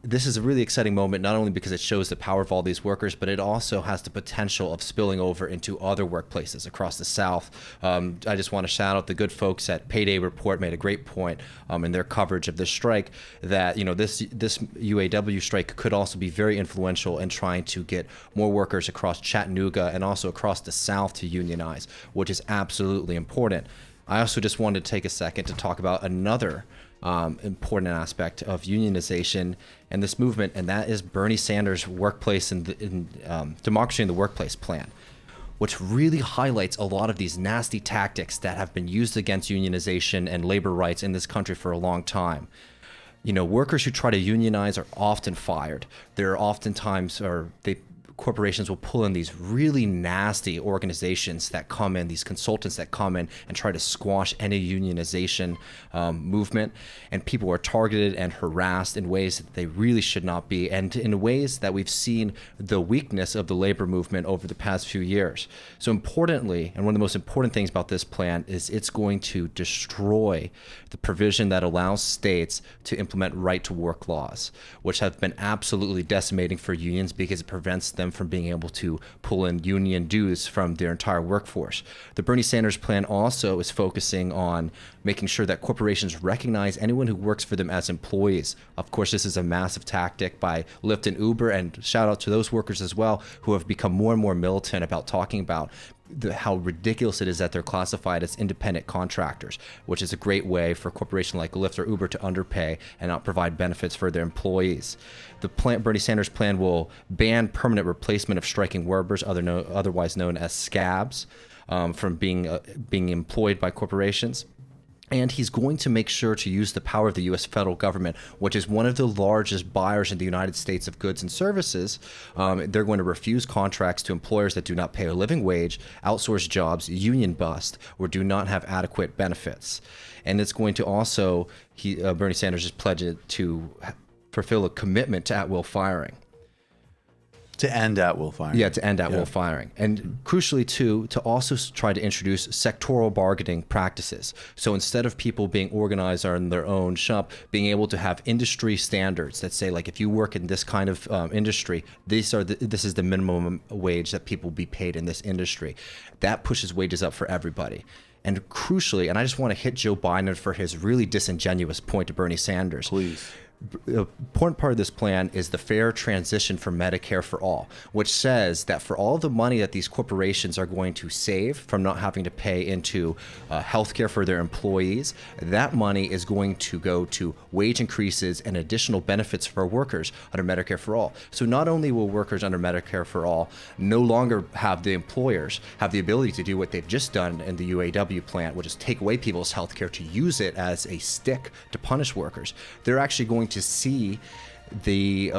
This is a really exciting moment, not only because it shows the power of all these workers, but it also has the potential of spilling over into other workplaces across the South. I just want to shout out the good folks at Payday Report made a great point in their coverage of this strike that, this UAW strike could also be very influential in trying to get more workers across Chattanooga and also across the South to unionize, which is absolutely important. I also just wanted to take a second to talk about another important aspect of unionization and this movement, and that is Bernie Sanders' workplace and democracy in the workplace plan, which really highlights a lot of these nasty tactics that have been used against unionization and labor rights in this country for a long time. Workers who try to unionize are often fired. There are oftentimes, corporations will pull in these really nasty organizations that come in, these consultants that come in and try to squash any unionization movement. And people are targeted and harassed in ways that they really should not be, and in ways that we've seen the weakness of the labor movement over the past few years. So importantly, and one of the most important things about this plan is it's going to destroy the provision that allows states to implement right-to-work laws, which have been absolutely decimating for unions because it prevents them from being able to pull in union dues from their entire workforce. The Bernie Sanders plan also is focusing on making sure that corporations recognize anyone who works for them as employees. Of course, this is a massive tactic by Lyft and Uber, and shout out to those workers as well who have become more and more militant about talking about how ridiculous it is that they're classified as independent contractors, which is a great way for a corporation like Lyft or Uber to underpay and not provide benefits for their employees. The Bernie Sanders plan will ban permanent replacement of striking workers, otherwise known as scabs, from being employed by corporations. And he's going to make sure to use the power of the U.S. federal government, which is one of the largest buyers in the United States of goods and services. They're going to refuse contracts to employers that do not pay a living wage, outsource jobs, union bust, or do not have adequate benefits. And it's going to also, Bernie Sanders has pledged to fulfill a commitment to at-will firing. To end at-will firing. Yeah, to end at-will firing. And crucially, too, to also try to introduce sectoral bargaining practices. So instead of people being organized on their own shop, being able to have industry standards that say, like, if you work in this kind of industry, this is the minimum wage that people will be paid in this industry. That pushes wages up for everybody. And crucially, and I just want to hit Joe Biden for his really disingenuous point to Bernie Sanders. Please. The important part of this plan is the fair transition for Medicare for all, which says that for all the money that these corporations are going to save from not having to pay into healthcare for their employees, that money is going to go to wage increases and additional benefits for workers under Medicare for all. So not only will workers under Medicare for all no longer have the employers have the ability to do what they've just done in the UAW plant, which is take away people's healthcare to use it as a stick to punish workers. They're actually going to see the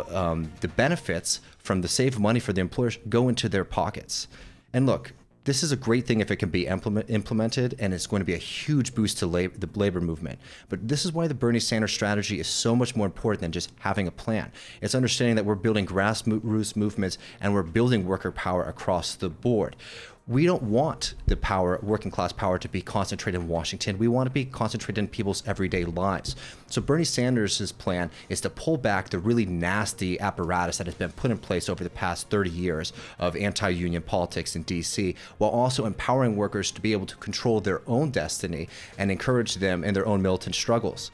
benefits from the saved money for the employers go into their pockets. And look, this is a great thing if it can be implemented, and it's going to be a huge boost to the labor movement. But this is why the Bernie Sanders strategy is so much more important than just having a plan. It's understanding that we're building grassroots movements and we're building worker power across the board. We don't want the power, working class power, to be concentrated in Washington. We want to be concentrated in people's everyday lives. So Bernie Sanders' plan is to pull back the really nasty apparatus that has been put in place over the past 30 years of anti-union politics in DC, while also empowering workers to be able to control their own destiny and encourage them in their own militant struggles.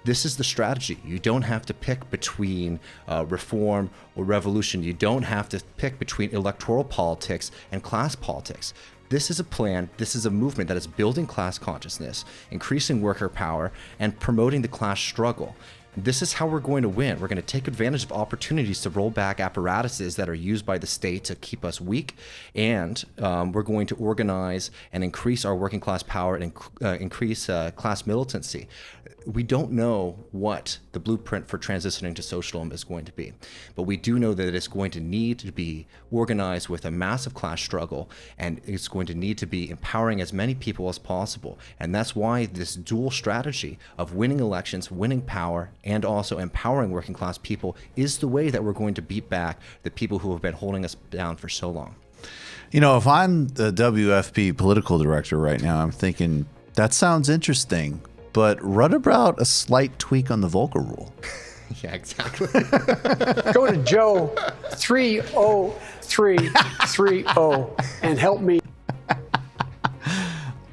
This is the strategy. You don't have to pick between reform or revolution. You don't have to pick between electoral politics and class politics. This is a plan, this is a movement that is building class consciousness, increasing worker power, and promoting the class struggle. This is how we're going to win. We're going to take advantage of opportunities to roll back apparatuses that are used by the state to keep us weak, and we're going to organize and increase our working class power and increase class militancy. We don't know what the blueprint for transitioning to socialism is going to be, but we do know that it's going to need to be organized with a massive class struggle, and it's going to need to be empowering as many people as possible. And that's why this dual strategy of winning elections, winning power, and also empowering working class people is the way that we're going to beat back the people who have been holding us down for so long. You know, if I'm the WFP political director right now, I'm thinking, that sounds interesting, but what about a slight tweak on the Volcker rule? Yeah, exactly. Go to Joe 30330 and help me.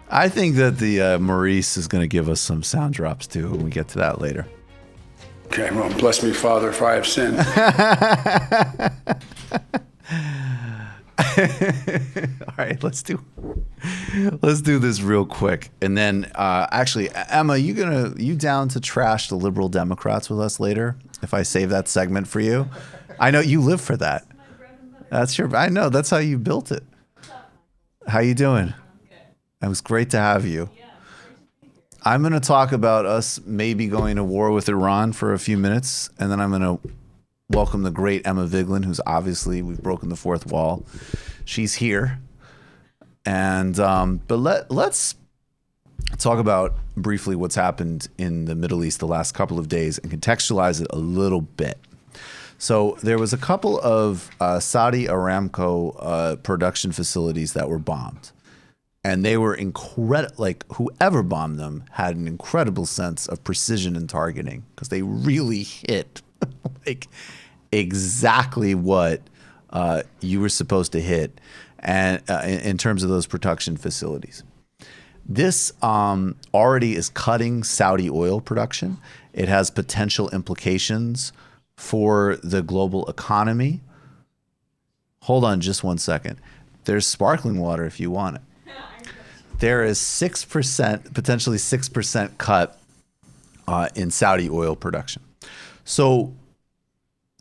I think that the Maurice is going to give us some sound drops too when we get to that later. Okay, well, bless me, Father, if I have sinned. All right, let's do this real quick, and then actually, Emma, you down to trash the liberal Democrats with us later? If I save that segment for you, I know you live for that. I know that's how you built it. How you doing? It was great to have you. I'm going to talk about us maybe going to war with Iran for a few minutes, and then I'm going to welcome the great Emma Vigeland, who's obviously, we've broken the fourth wall. She's here. And but let's talk about briefly what's happened in the Middle East the last couple of days and contextualize it a little bit. So there was a couple of Saudi Aramco production facilities that were bombed. And they were incredible, like whoever bombed them had an incredible sense of precision and targeting, because they really hit like exactly what you were supposed to hit, and in terms of those production facilities. This already is cutting Saudi oil production. It has potential implications for the global economy. Hold on just one second. There's sparkling water if you want it. There is 6%, potentially 6% cut in Saudi oil production. So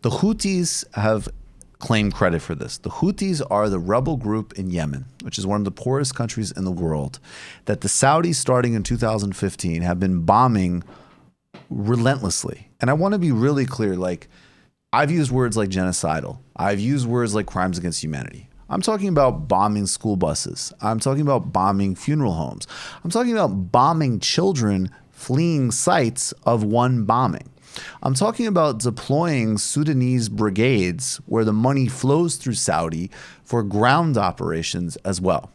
the Houthis have claimed credit for this. The Houthis are the rebel group in Yemen, which is one of the poorest countries in the world, that the Saudis, starting in 2015, have been bombing relentlessly. And I want to be really clear, like, I've used words like genocidal. I've used words like crimes against humanity. I'm talking about bombing school buses. I'm talking about bombing funeral homes. I'm talking about bombing children fleeing sites of one bombing. I'm talking about deploying Sudanese brigades where the money flows through Saudi for ground operations as well.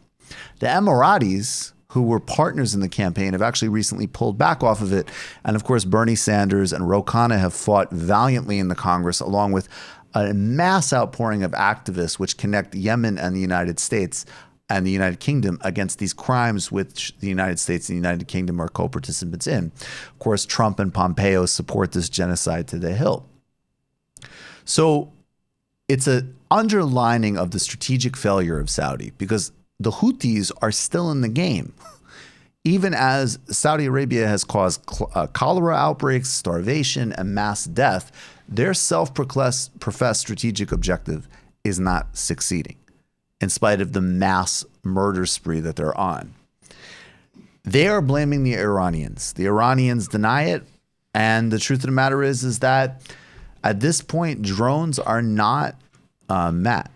The Emiratis, who were partners in the campaign, have actually recently pulled back off of it. And of course, Bernie Sanders and Ro Khanna have fought valiantly in the Congress, along with a mass outpouring of activists which connect Yemen and the United States and the United Kingdom against these crimes which the United States and the United Kingdom are co-participants in. Of course, Trump and Pompeo support this genocide to the hilt. So it's an underlining of the strategic failure of Saudi, because the Houthis are still in the game. Even as Saudi Arabia has caused cholera outbreaks, starvation, and mass death, their self-professed strategic objective is not succeeding, in spite of the mass murder spree that they're on. They are blaming the Iranians. The Iranians deny it, and the truth of the matter is that at this point, drones are not Matt,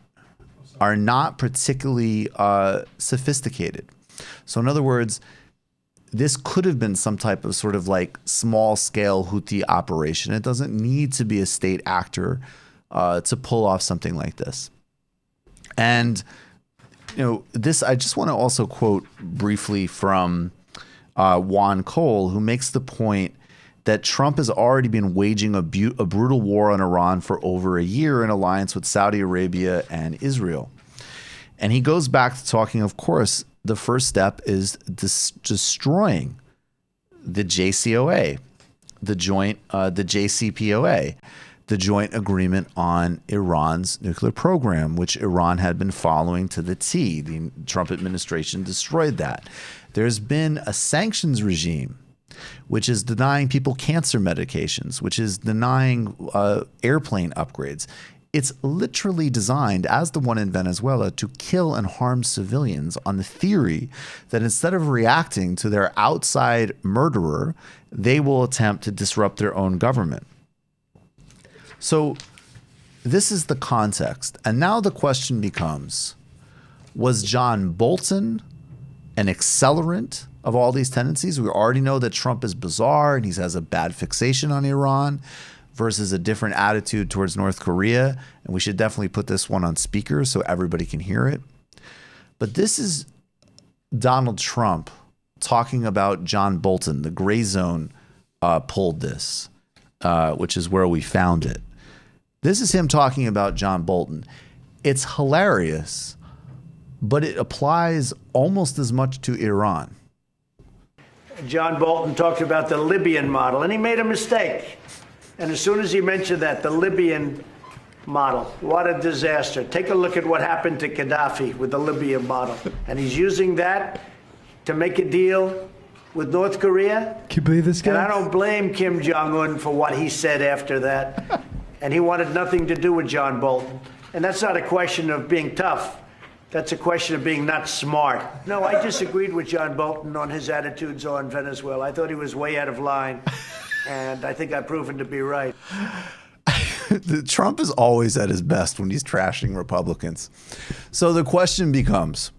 are not particularly sophisticated. So in other words, this could have been some type of sort of like small scale Houthi operation. It doesn't need to be a state actor to pull off something like this. And, you know, this, I just want to also quote briefly from Juan Cole, who makes the point that Trump has already been waging a brutal war on Iran for over a year in alliance with Saudi Arabia and Israel. And he goes back to talking, of course, the first step is destroying the JCPOA, the JCPOA, the joint agreement on Iran's nuclear program, which Iran had been following to the T. The Trump administration destroyed that. There's been a sanctions regime, which is denying people cancer medications, which is denying airplane upgrades. It's literally designed, as the one in Venezuela, to kill and harm civilians on the theory that instead of reacting to their outside murderer, they will attempt to disrupt their own government. So this is the context. And now the question becomes, was John Bolton an accelerant of all these tendencies? We already know that Trump is bizarre and he has a bad fixation on Iran versus a different attitude towards North Korea. And we should definitely put this one on speaker so everybody can hear it. But this is Donald Trump talking about John Bolton. The Gray Zone pulled this, which is where we found it. This is him talking about John Bolton. It's hilarious, but it applies almost as much to Iran. John Bolton talked about the Libyan model, and he made a mistake. And as soon as he mentioned that, the Libyan model, what a disaster. Take a look at what happened to Gaddafi with the Libyan model. And he's using that to make a deal with North Korea. Can you believe this guy? And I don't blame Kim Jong-un for what he said after that. And he wanted nothing to do with John Bolton. And that's not a question of being tough. That's a question of being not smart. No, I disagreed with John Bolton on his attitudes on Venezuela. I thought he was way out of line. And I think I've proven to be right. Trump is always at his best when he's trashing Republicans. So the question becomes,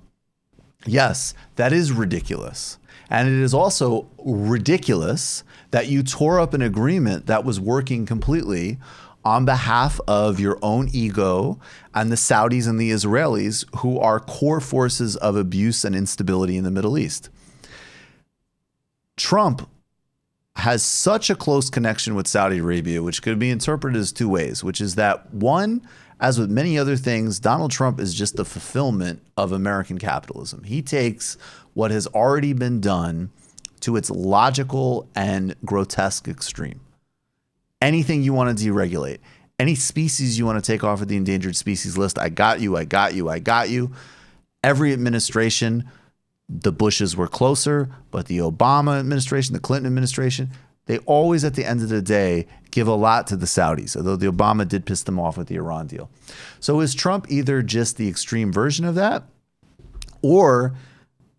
yes, that is ridiculous. And it is also ridiculous that you tore up an agreement that was working completely on behalf of your own ego and the Saudis and the Israelis, who are core forces of abuse and instability in the Middle East. Trump has such a close connection with Saudi Arabia, which could be interpreted as two ways, which is that one, as with many other things, Donald Trump is just the fulfillment of American capitalism. He takes what has already been done to its logical and grotesque extreme. Anything you want to deregulate, any species you want to take off of the endangered species list, I got you, I got you, I got you. Every administration, the Bushes were closer, but the Obama administration, the Clinton administration, they always at the end of the day give a lot to the Saudis, although the Obama did piss them off with the Iran deal. So is Trump either just the extreme version of that, or,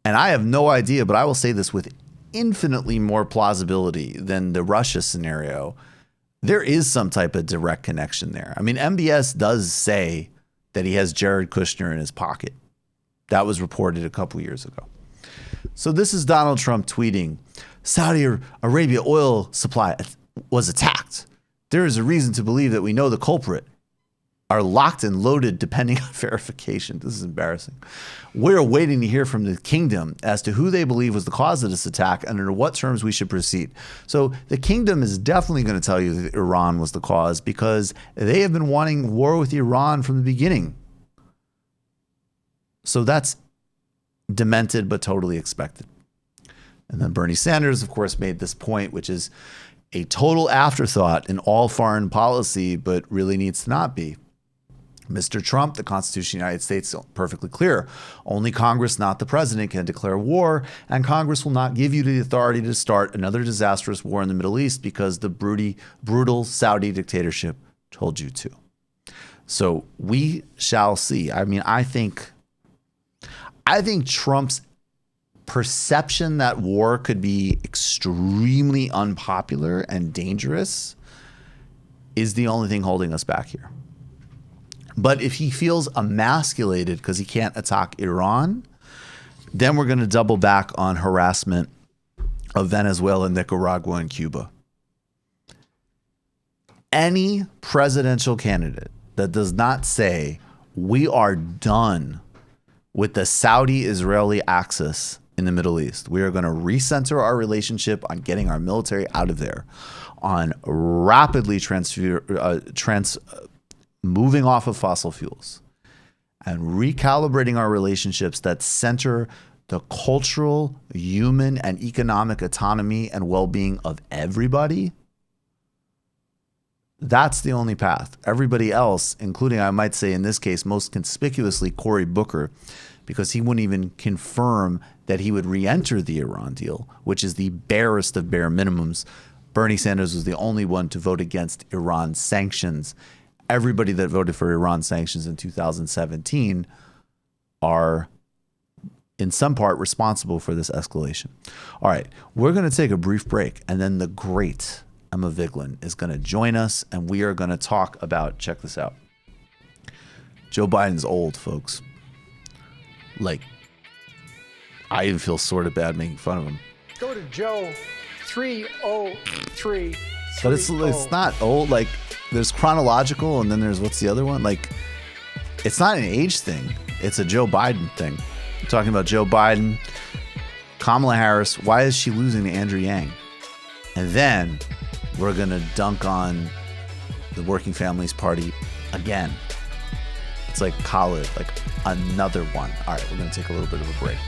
and I have no idea, but I will say this with infinitely more plausibility than the Russia scenario, there is some type of direct connection there. I mean, MBS does say that he has Jared Kushner in his pocket. That was reported a couple years ago. So this is Donald Trump tweeting, Saudi Arabia oil supply was attacked. There is a reason to believe that we know the culprit. Are locked and loaded depending on verification. This is embarrassing. We're waiting to hear from the kingdom as to who they believe was the cause of this attack and under what terms we should proceed. So the kingdom is definitely going to tell you that Iran was the cause because they have been wanting war with Iran from the beginning. So that's demented but totally expected. And then Bernie Sanders, of course, made this point, which is a total afterthought in all foreign policy, but really needs to not be. Mr. Trump, the Constitution of the United States is perfectly clear. Only Congress, not the president, can declare war, and Congress will not give you the authority to start another disastrous war in the Middle East because the brutal Saudi dictatorship told you to. So we shall see. I mean, I think Trump's perception that war could be extremely unpopular and dangerous is the only thing holding us back here. But if he feels emasculated because he can't attack Iran, then we're going to double back on harassment of Venezuela, Nicaragua, and Cuba. Any presidential candidate that does not say we are done with the Saudi-Israeli axis in the Middle East, we are going to recenter our relationship on getting our military out of there, on rapidly moving off of fossil fuels, and recalibrating our relationships that center the cultural, human, and economic autonomy and well-being of everybody. That's the only path. Everybody else, including, I might say in this case, most conspicuously Cory Booker, because he wouldn't even confirm that he would re-enter the Iran deal, which is the barest of bare minimums. Bernie Sanders was the only one to vote against Iran sanctions. Everybody that voted for Iran sanctions in 2017 are in some part responsible for this escalation. All right, we're going to take a brief break, and then the great Emma Vigeland is going to join us, and we are going to talk about, check this out. Joe Biden's old, folks. Like, I even feel sort of bad making fun of him. Go to Joe 303. But it's not old. Like, there's chronological, and then there's, what's the other one? Like, it's not an age thing. It's a Joe Biden thing. I'm talking about Joe Biden, Kamala Harris. Why is she losing to Andrew Yang? And then we're going to dunk on the Working Families Party again. It's like college, like another one. All right, we're going to take a little bit of a break.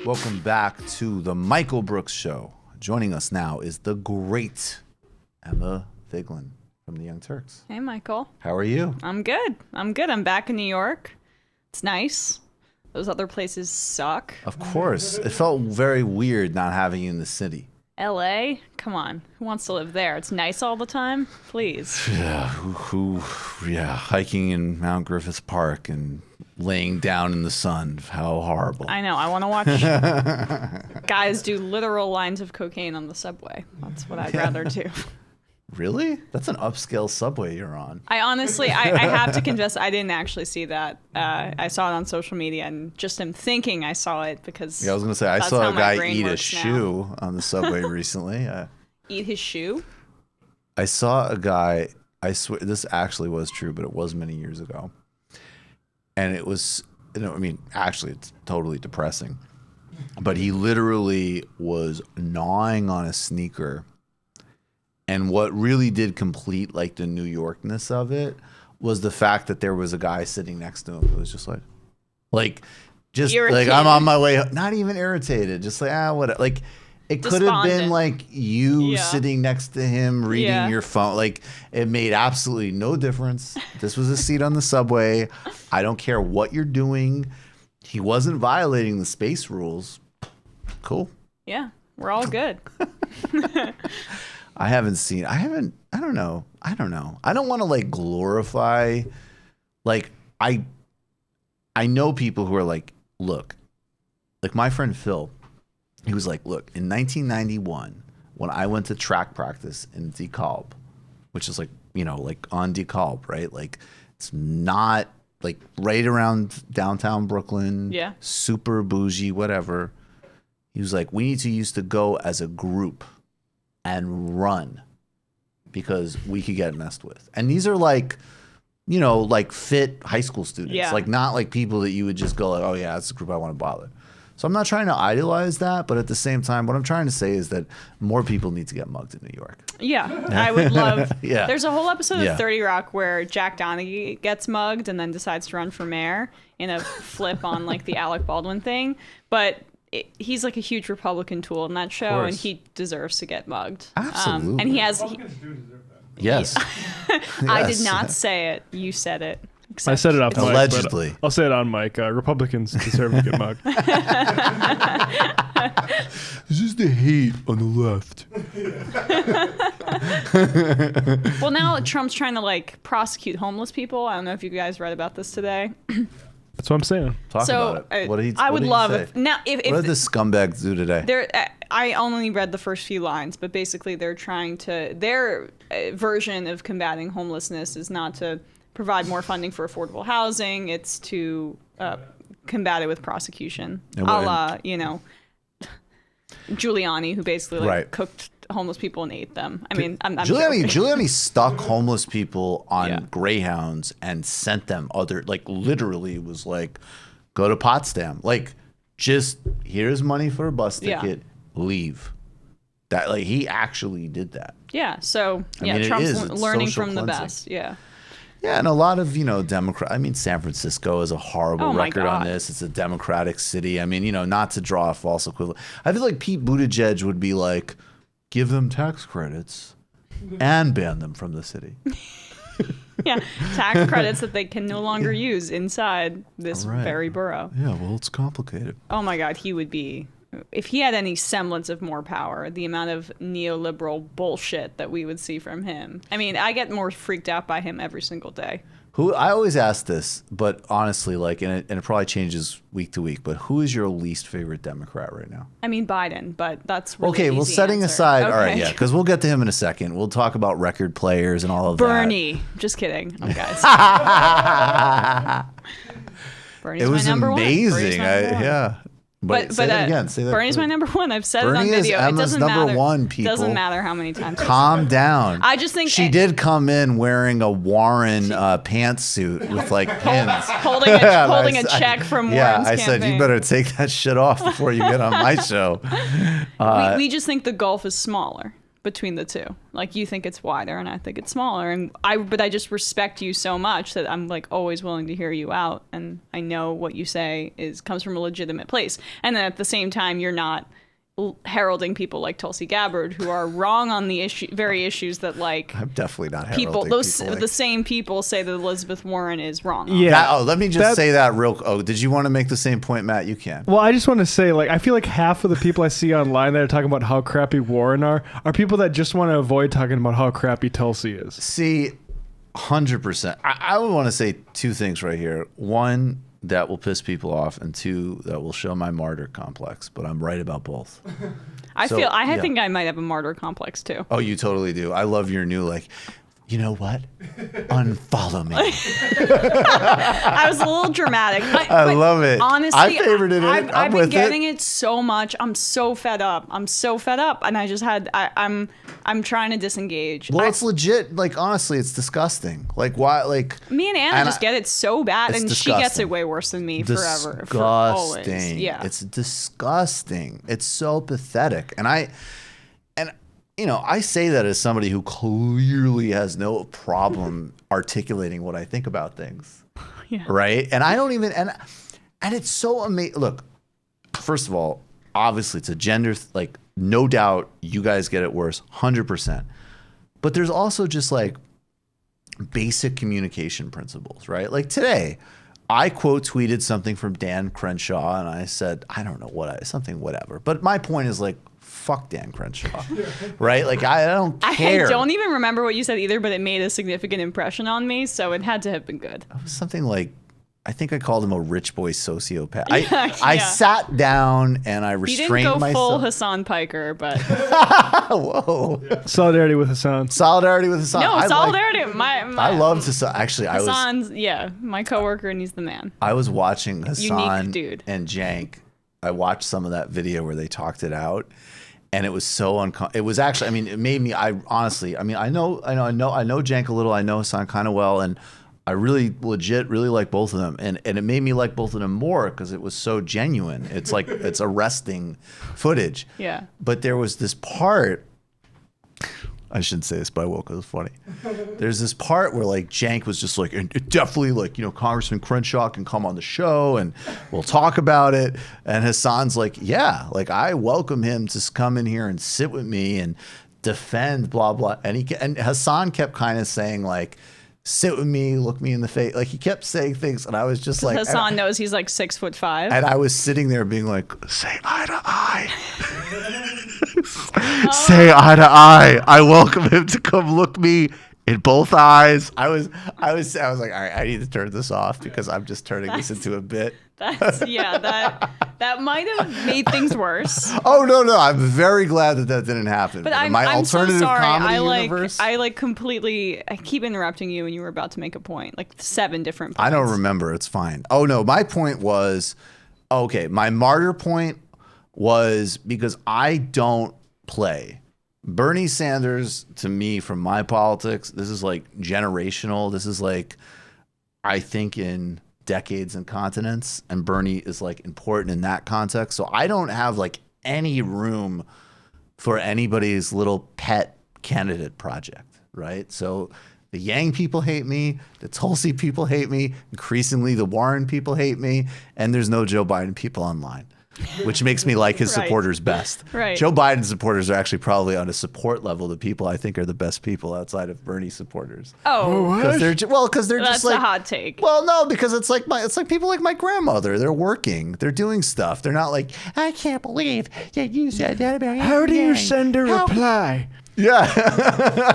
Welcome back to the Michael Brooks Show. Joining us now is the great Emma Vigeland from the Young Turks. Hey, Michael. How are you? I'm good. I'm back in New York. It's nice. Those other places suck. Of course. It felt very weird not having you in the city. LA? Come on. Who wants to live there? It's nice all the time. Please. Yeah, hiking in Mount Griffith Park and laying down in the sun. How horrible. I know. I want to watch guys do literal lines of cocaine on the subway. That's what I'd rather do. Really? That's an upscale subway you're on. I honestly, I have to confess, I didn't actually see that. I saw it on social media and just am thinking I saw it because I was going to say, I saw a guy eat a shoe on the subway recently. Eat his shoe? I saw a guy, I swear, this actually was true, but it was many years ago. And it was, actually it's totally depressing. But he literally was gnawing on a sneaker. And what really did complete like the New Yorkness of it was the fact that there was a guy sitting next to him who was just like I'm on my way, not even irritated, just like what, like it could have been like you sitting next to him reading your phone. Like it made absolutely no difference. This was a seat on the subway. I don't care what you're doing. He wasn't violating the space rules. Cool. Yeah, we're all good. I don't know. I don't want to like glorify, like I know people who are like, look, like my friend Phil, he was like, look, in 1991, when I went to track practice in DeKalb, which is like, like on DeKalb, right? Like it's not like right around downtown Brooklyn, super bougie, whatever. He was like, we used to go as a group and run because we could get messed with. And these are like, like fit high school students, like not like people that you would just go like, oh yeah, that's the group I want to bother. So I'm not trying to idolize that, but at the same time, what I'm trying to say is that more people need to get mugged in New York. Yeah, I would love. Yeah. There's a whole episode of 30 Rock where Jack Donaghy gets mugged and then decides to run for mayor in a flip on like the Alec Baldwin thing. But he's like a huge Republican tool in that show, and he deserves to get mugged. Absolutely. And he has. Yes. I did not say it. You said it. I said it off mic. Allegedly. I'll say it on mic. Republicans deserve to get mugged. This is the hate on the left. Well, now Trump's trying to like prosecute homeless people. I don't know if you guys read about this today. That's what I'm saying. Talk about it. What did he? I would love say? if now if What did the scumbags do today? I only read the first few lines, but basically they're trying to their version of combating homelessness is not to provide more funding for affordable housing. It's to combat it with prosecution, a la Giuliani, who basically cooked homeless people and ate them. I mean, I'm Giuliani stuck homeless people on Greyhounds and sent them literally was like, go to Potsdam. Like, just here's money for a bus ticket, leave. That he actually did that. Yeah. So I Trump's mean, learning social from the cleansing. best. Yeah. Yeah, and a lot of, Democrat. I mean, San Francisco has a horrible Oh my record on God. this. It's a Democratic city. I mean, not to draw a false equivalent. I feel like Pete Buttigieg would be like, give them tax credits and ban them from the city. Yeah, tax credits that they can no longer use inside this very borough. Yeah, well, it's complicated. Oh my God, he would be, if he had any semblance of more power, the amount of neoliberal bullshit that we would see from him. I mean, I get more freaked out by him every single day. I always ask this, but honestly, and it probably changes week to week, but who is your least favorite Democrat right now? I mean, Biden, but that's really Okay, well, easy setting answer. aside, all right, Okay. yeah, because we'll get to him in a second. We'll talk about record players and all of Bernie. Just kidding, guys. that. Bernie's It was my number amazing. one. Bernie's my number one. Yeah. But say that again. Say that. Bernie's my number one. I've said Bernie it on is video. Emma's It doesn't number matter. one, people. Doesn't matter how many times. Calm down. I just think she did come in wearing a Warren pantsuit with pins. holding a check from Warren's Yeah, I campaign. said you better take that shit off before you get on my show. We just think the gulf is smaller between the two. Like, you think it's wider and I think it's smaller, but I just respect you so much that I'm like always willing to hear you out, and I know what you say comes from a legitimate place. And then at the same time, you're not heralding people like Tulsi Gabbard, who are wrong on the very issues that, like, I'm definitely not heralding people. like The same people say that Elizabeth Warren is wrong. Yeah. Let me just say that real. Oh, did you want to make the same point, Matt? You can. Well, I just want to say, I feel like half of the people I see online that are talking about how crappy Warren are people that just want to avoid talking about how crappy Tulsi is. See, 100%. I would want to say two things right here. One, that will piss people off, and two, that will show my martyr complex. But I'm right about both. I think I might have a martyr complex too. Oh, you totally do. I love your new, you know what? Unfollow me. I was a little dramatic. I love it. Honestly, I favorited it. I've been getting it so much. I'm so fed up. And I just I'm trying to disengage. Well, it's legit. Honestly, it's disgusting. Why? Me and Anna just get it so bad, and she gets it disgusting. way worse than me forever. Disgusting. For always. Yeah. It's disgusting. It's so pathetic. And I say that as somebody who clearly has no problem articulating what I think about things. Yeah. Right? And I don't even, and it's so amazing. Look, first of all, obviously it's a gender, no doubt you guys get it worse, 100%. But there's also just basic communication principles, right? Like today, I quote tweeted something from Dan Crenshaw and I said, I don't know whatever. But my point is fuck Dan Crenshaw, right? I don't care. I don't even remember what you said either, but it made a significant impression on me, so it had to have been good. It was something I think I called him a rich boy sociopath. Yeah. I sat down and I restrained He didn't go myself. full Hassan Piker, but Whoa. Solidarity with Hassan. no, solidarity. I love Hassan. Actually, Hassan's my coworker, and he's the man. I was watching Hassan dude. and Jank. I watched some of that video where they talked it out, and it was so uncomfortable. It was actually, it made me. I know Jank a little. I know Hassan kind of well, and I really like both of them, and it made me like both of them more because it was so genuine. It's it's arresting footage. Yeah. But there was this part. I shouldn't say this, but I will because it's funny. There's this part where Jank was just and it definitely Congressman Crenshaw can come on the show and we'll talk about it. And Hassan's I welcome him to come in here and sit with me and defend blah blah. And Hassan kept kind of saying sit with me, look me in the face. He kept saying things, and I was just Hassan knows he's 6'5". And I was sitting there being say eye to eye. Say eye to eye. I welcome him to come look me in both eyes. I was like, all right, I need to turn this off because I'm just turning this into a bit. That might have made things worse. Oh no! I'm very glad that didn't happen. But in I'm my alternative so sorry. comedy universe, I completely. I keep interrupting you, and you were about to make a point, like 7 different points. I don't remember. It's fine. Oh no, my point was, okay. My martyr point was because I don't play. Bernie Sanders, to me, from my politics, this is like generational. This is like, I think in decades and continents, and Bernie is like important in that context. So I don't have like any room for anybody's little pet candidate project, right? So the Yang people hate me, the Tulsi people hate me, increasingly the Warren people hate me, and there's no Joe Biden people online, which makes me like his supporters best. Right. Joe Biden's supporters are actually probably on a support level the people I think are the best people outside of Bernie supporters. Oh, because they're that's just like a hot take. Well, no, because it's like people like my grandmother. They're working, they're doing stuff. They're not like, I can't believe that you said that about How do you Yang. send a reply? Yeah,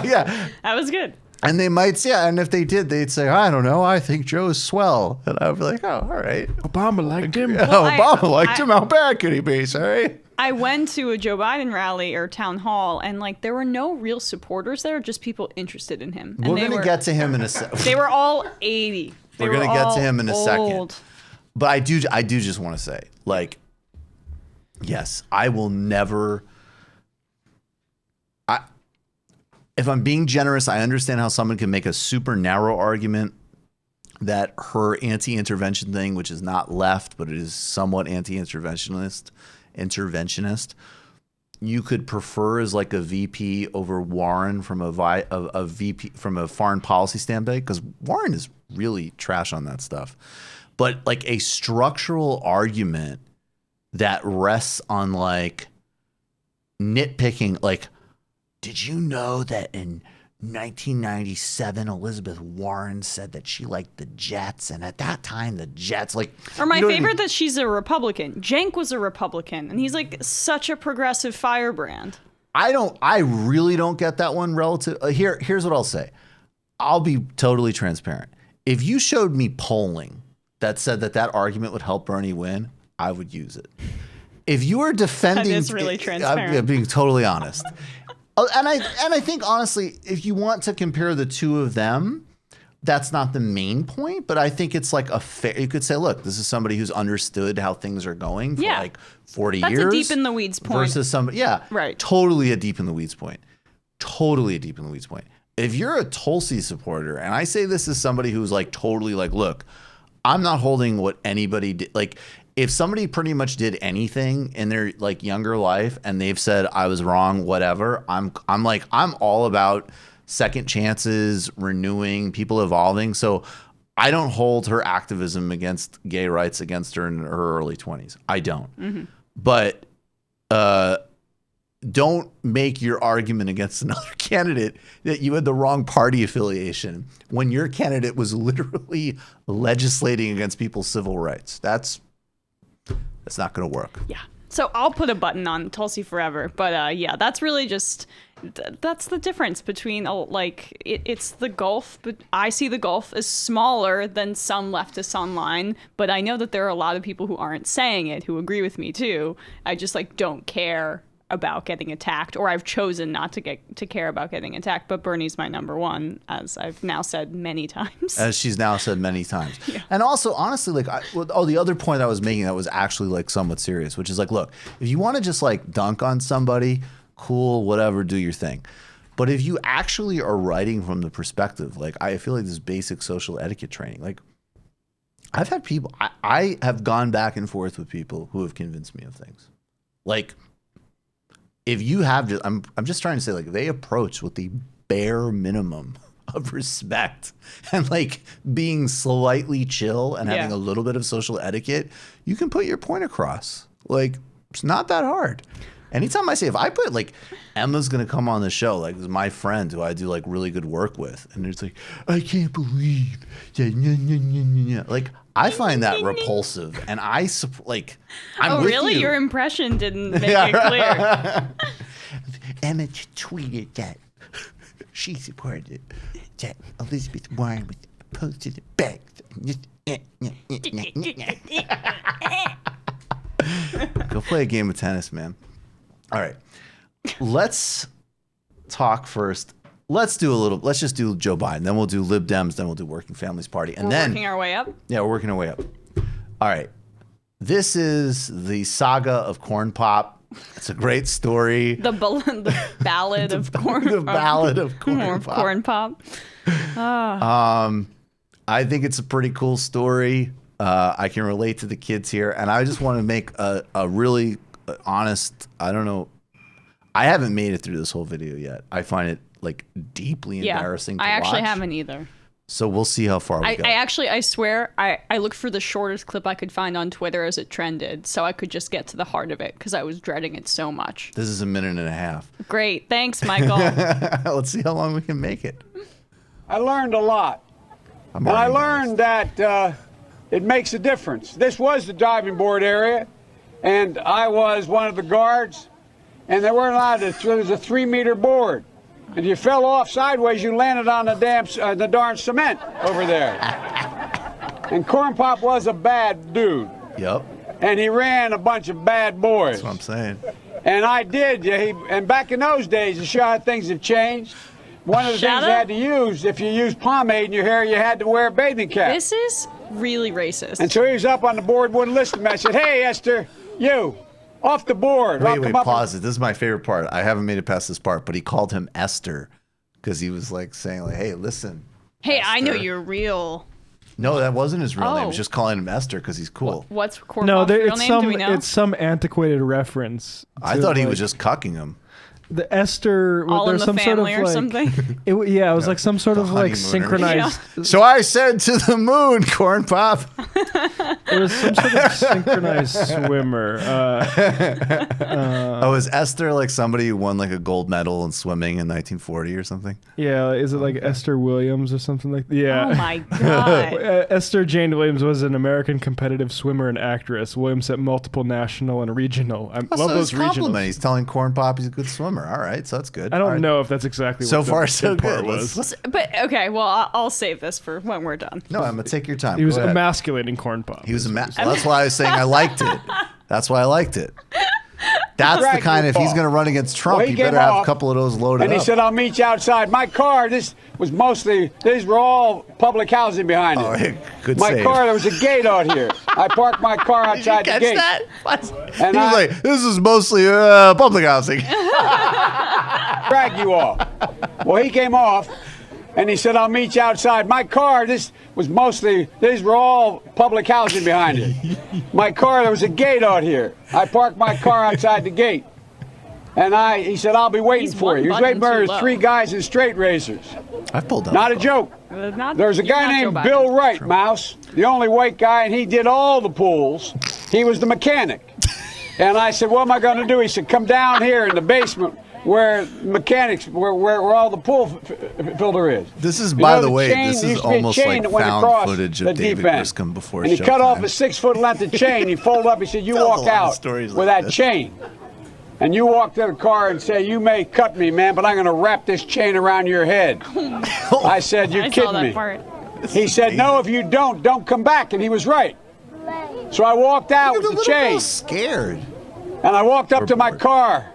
yeah. That was good. And they might, and if they did, they'd say, I don't know, I think Joe's swell. And I'd be like, oh, all right. Obama liked him. Yeah, Obama liked him. How bad could he be, sorry? I went to a Joe Biden rally or town hall, and like there were no real supporters there, just people interested in him. And We're going to get to him in a second. They were all 80. We're going to get to him in a second. Old. But I do just want to say, like, yes, I will never... If I'm being generous, I understand how someone can make a super narrow argument that her anti-intervention thing, which is not left, but it is somewhat anti-interventionist, you could prefer as like a VP over Warren from a VP from a foreign policy standpoint, because Warren is really trash on that stuff. But like a structural argument that rests on like nitpicking, like, did you know that in 1997 Elizabeth Warren said that she liked the Jets, and at that time the Jets, like, or my favorite that she's a Republican. Cenk was a Republican, and he's like such a progressive firebrand. I really don't get that one relative. Here's what I'll say. I'll be totally transparent. If you showed me polling that said that argument would help Bernie win, I would use it. If you are defending, that is really transparent. I'm being totally honest. And I think, honestly, if you want to compare the two of them, that's not the main point. But I think it's like a fair, you could say, look, this is somebody who's understood how things are going for like 40 years. That's a deep in the weeds point. Versus somebody, right. Totally a deep in the weeds point. Totally a deep in the weeds point. If you're a Tulsi supporter, and I say this as somebody who's like totally like, look, I'm not holding what anybody did. Like, if somebody pretty much did anything in their like younger life and they've said I was wrong, whatever, I'm all about second chances, renewing, people evolving. So I don't hold her activism against gay rights against her in her early 20s. I don't. Mm-hmm. But don't make your argument against another candidate that you had the wrong party affiliation when your candidate was literally legislating against people's civil rights. That's not going to work. Yeah. So I'll put a button on Tulsi forever. But yeah, that's really just, that's the difference between, like, it's the gulf. But I see the gulf as smaller than some leftists online. But I know that there are a lot of people who aren't saying it, who agree with me too. I just like don't care about getting attacked, or I've chosen not to care about getting attacked. But Bernie's my number one, as I've now said many times. As she's now said many times. Yeah. And also, honestly, like, the other point I was making that was actually like somewhat serious, which is like, look, if you want to just like dunk on somebody, cool, whatever, do your thing. But if you actually are writing from the perspective, like, I feel like this basic social etiquette training, like, I've had people, I have gone back and forth with people who have convinced me of things. Like, if you have, I'm just trying to say, like, they approach with the bare minimum of respect and like being slightly chill and having a little bit of social etiquette, you can put your point across. Like, it's not that hard. Anytime I say, if I put like, Emma's going to come on the show, like, this is my friend who I do like really good work with, and it's like, I can't believe that, like, I find that repulsive, and I'm oh, with really? you. Your impression didn't make it clear. Emma tweeted that She supported that Elizabeth Warren was opposed to the back. Go play a game of tennis, man. All right. Let's talk first. Let's just do Joe Biden. Then we'll do Lib Dems. Then we'll do Working Families Party. And We're working our way up? Yeah, we're working our way up. All right. This is the saga of Corn Pop. It's a great story. The ballad of Corn Pop. The ballad of Corn Pop. Corn Pop. Oh. I think it's a pretty cool story. I can relate to the kids here. And I just want to make a really honest, I don't know. I haven't made it through this whole video yet. I find it like deeply embarrassing to watch. I actually haven't either. So we'll see how far we go. I swear, I looked for the shortest clip I could find on Twitter as it trended, so I could just get to the heart of it, because I was dreading it so much. This is a minute and a half. Great. Thanks, Michael. Let's see how long we can make it. I learned a lot. And I learned that it makes a difference. This was the diving board area, and I was one of the guards, and there weren't allowed to, there was a 3-meter board. And you fell off sideways, you landed on the darn cement over there. And Corn Pop was a bad dude. Yep. And he ran a bunch of bad boys. That's what I'm saying. And I did. And back in those days, to show how things have changed, one of the things you had to use, if you used pomade in your hair, you had to wear a bathing cap. This is really racist. And so he was up on the board, wouldn't listen to me. I said, hey, Esther, you. Off the board. Wait, pause it. This is my favorite part. I haven't made it past this part, but he called him Esther because he was like saying, like, hey, listen. Hey, Esther. I know you're real. No, that wasn't his real name. He was just calling him Esther because he's cool. What's Corn Pop's real name? Do we know? It's some antiquated reference. I thought he was just cucking him. The Esther, All in the some family sort of or something. It was like some sort of like synchronized. Yeah. So I said to the moon, Corn Pop. It was some sort of synchronized swimmer. Is Esther like somebody who won like a gold medal in swimming in 1940 or something? Yeah, is it like Esther Williams or something like that? Yeah. Oh my God. Esther Jane Williams was an American competitive swimmer and actress. Williams set multiple national and regional. I love those regionals. He's telling Corn Pop he's a good swimmer. All right, so that's good. I don't know if that's exactly what so the far so part good. was. But okay, well, I'll save this for when we're done. No, I'm gonna take your time. He was emasculating Corn Pop. He was that's why I was saying I liked it. That's why I liked it. That's the kind of, if he's going to run against Trump, you better have a couple of those loaded up. And he said, I'll meet you outside. My car, these were all public housing behind it. Good My save. car, there was a gate out here. I parked my car outside the gate. That? And he was like, this is mostly public housing. Drag you off. Well, he came off, and he said, I'll meet you outside. My car, these were all public housing behind it. My car, there was a gate out here. I parked my car outside the gate. And he said, I'll be waiting for you. He was waiting for 3 guys in straight razors. I pulled up. Not a joke. There's a guy named Bill Wright, Mouse, the only white guy, and he did all the pools. He was the mechanic. And I said, what am I going to do? He said, come down here in the basement where all the pool filter is. This is, by the way, this is almost like found footage of David Griscom before and he cut off a 6-foot length of chain. He folded up. He said, you walk out with that chain. And you walk to the car and say, you may cut me, man, but I'm going to wrap this chain around your head. I said, you're kidding me. He said, no, if you don't come back. And he was right. So I walked out with the chain. Scared. And I walked up to my car.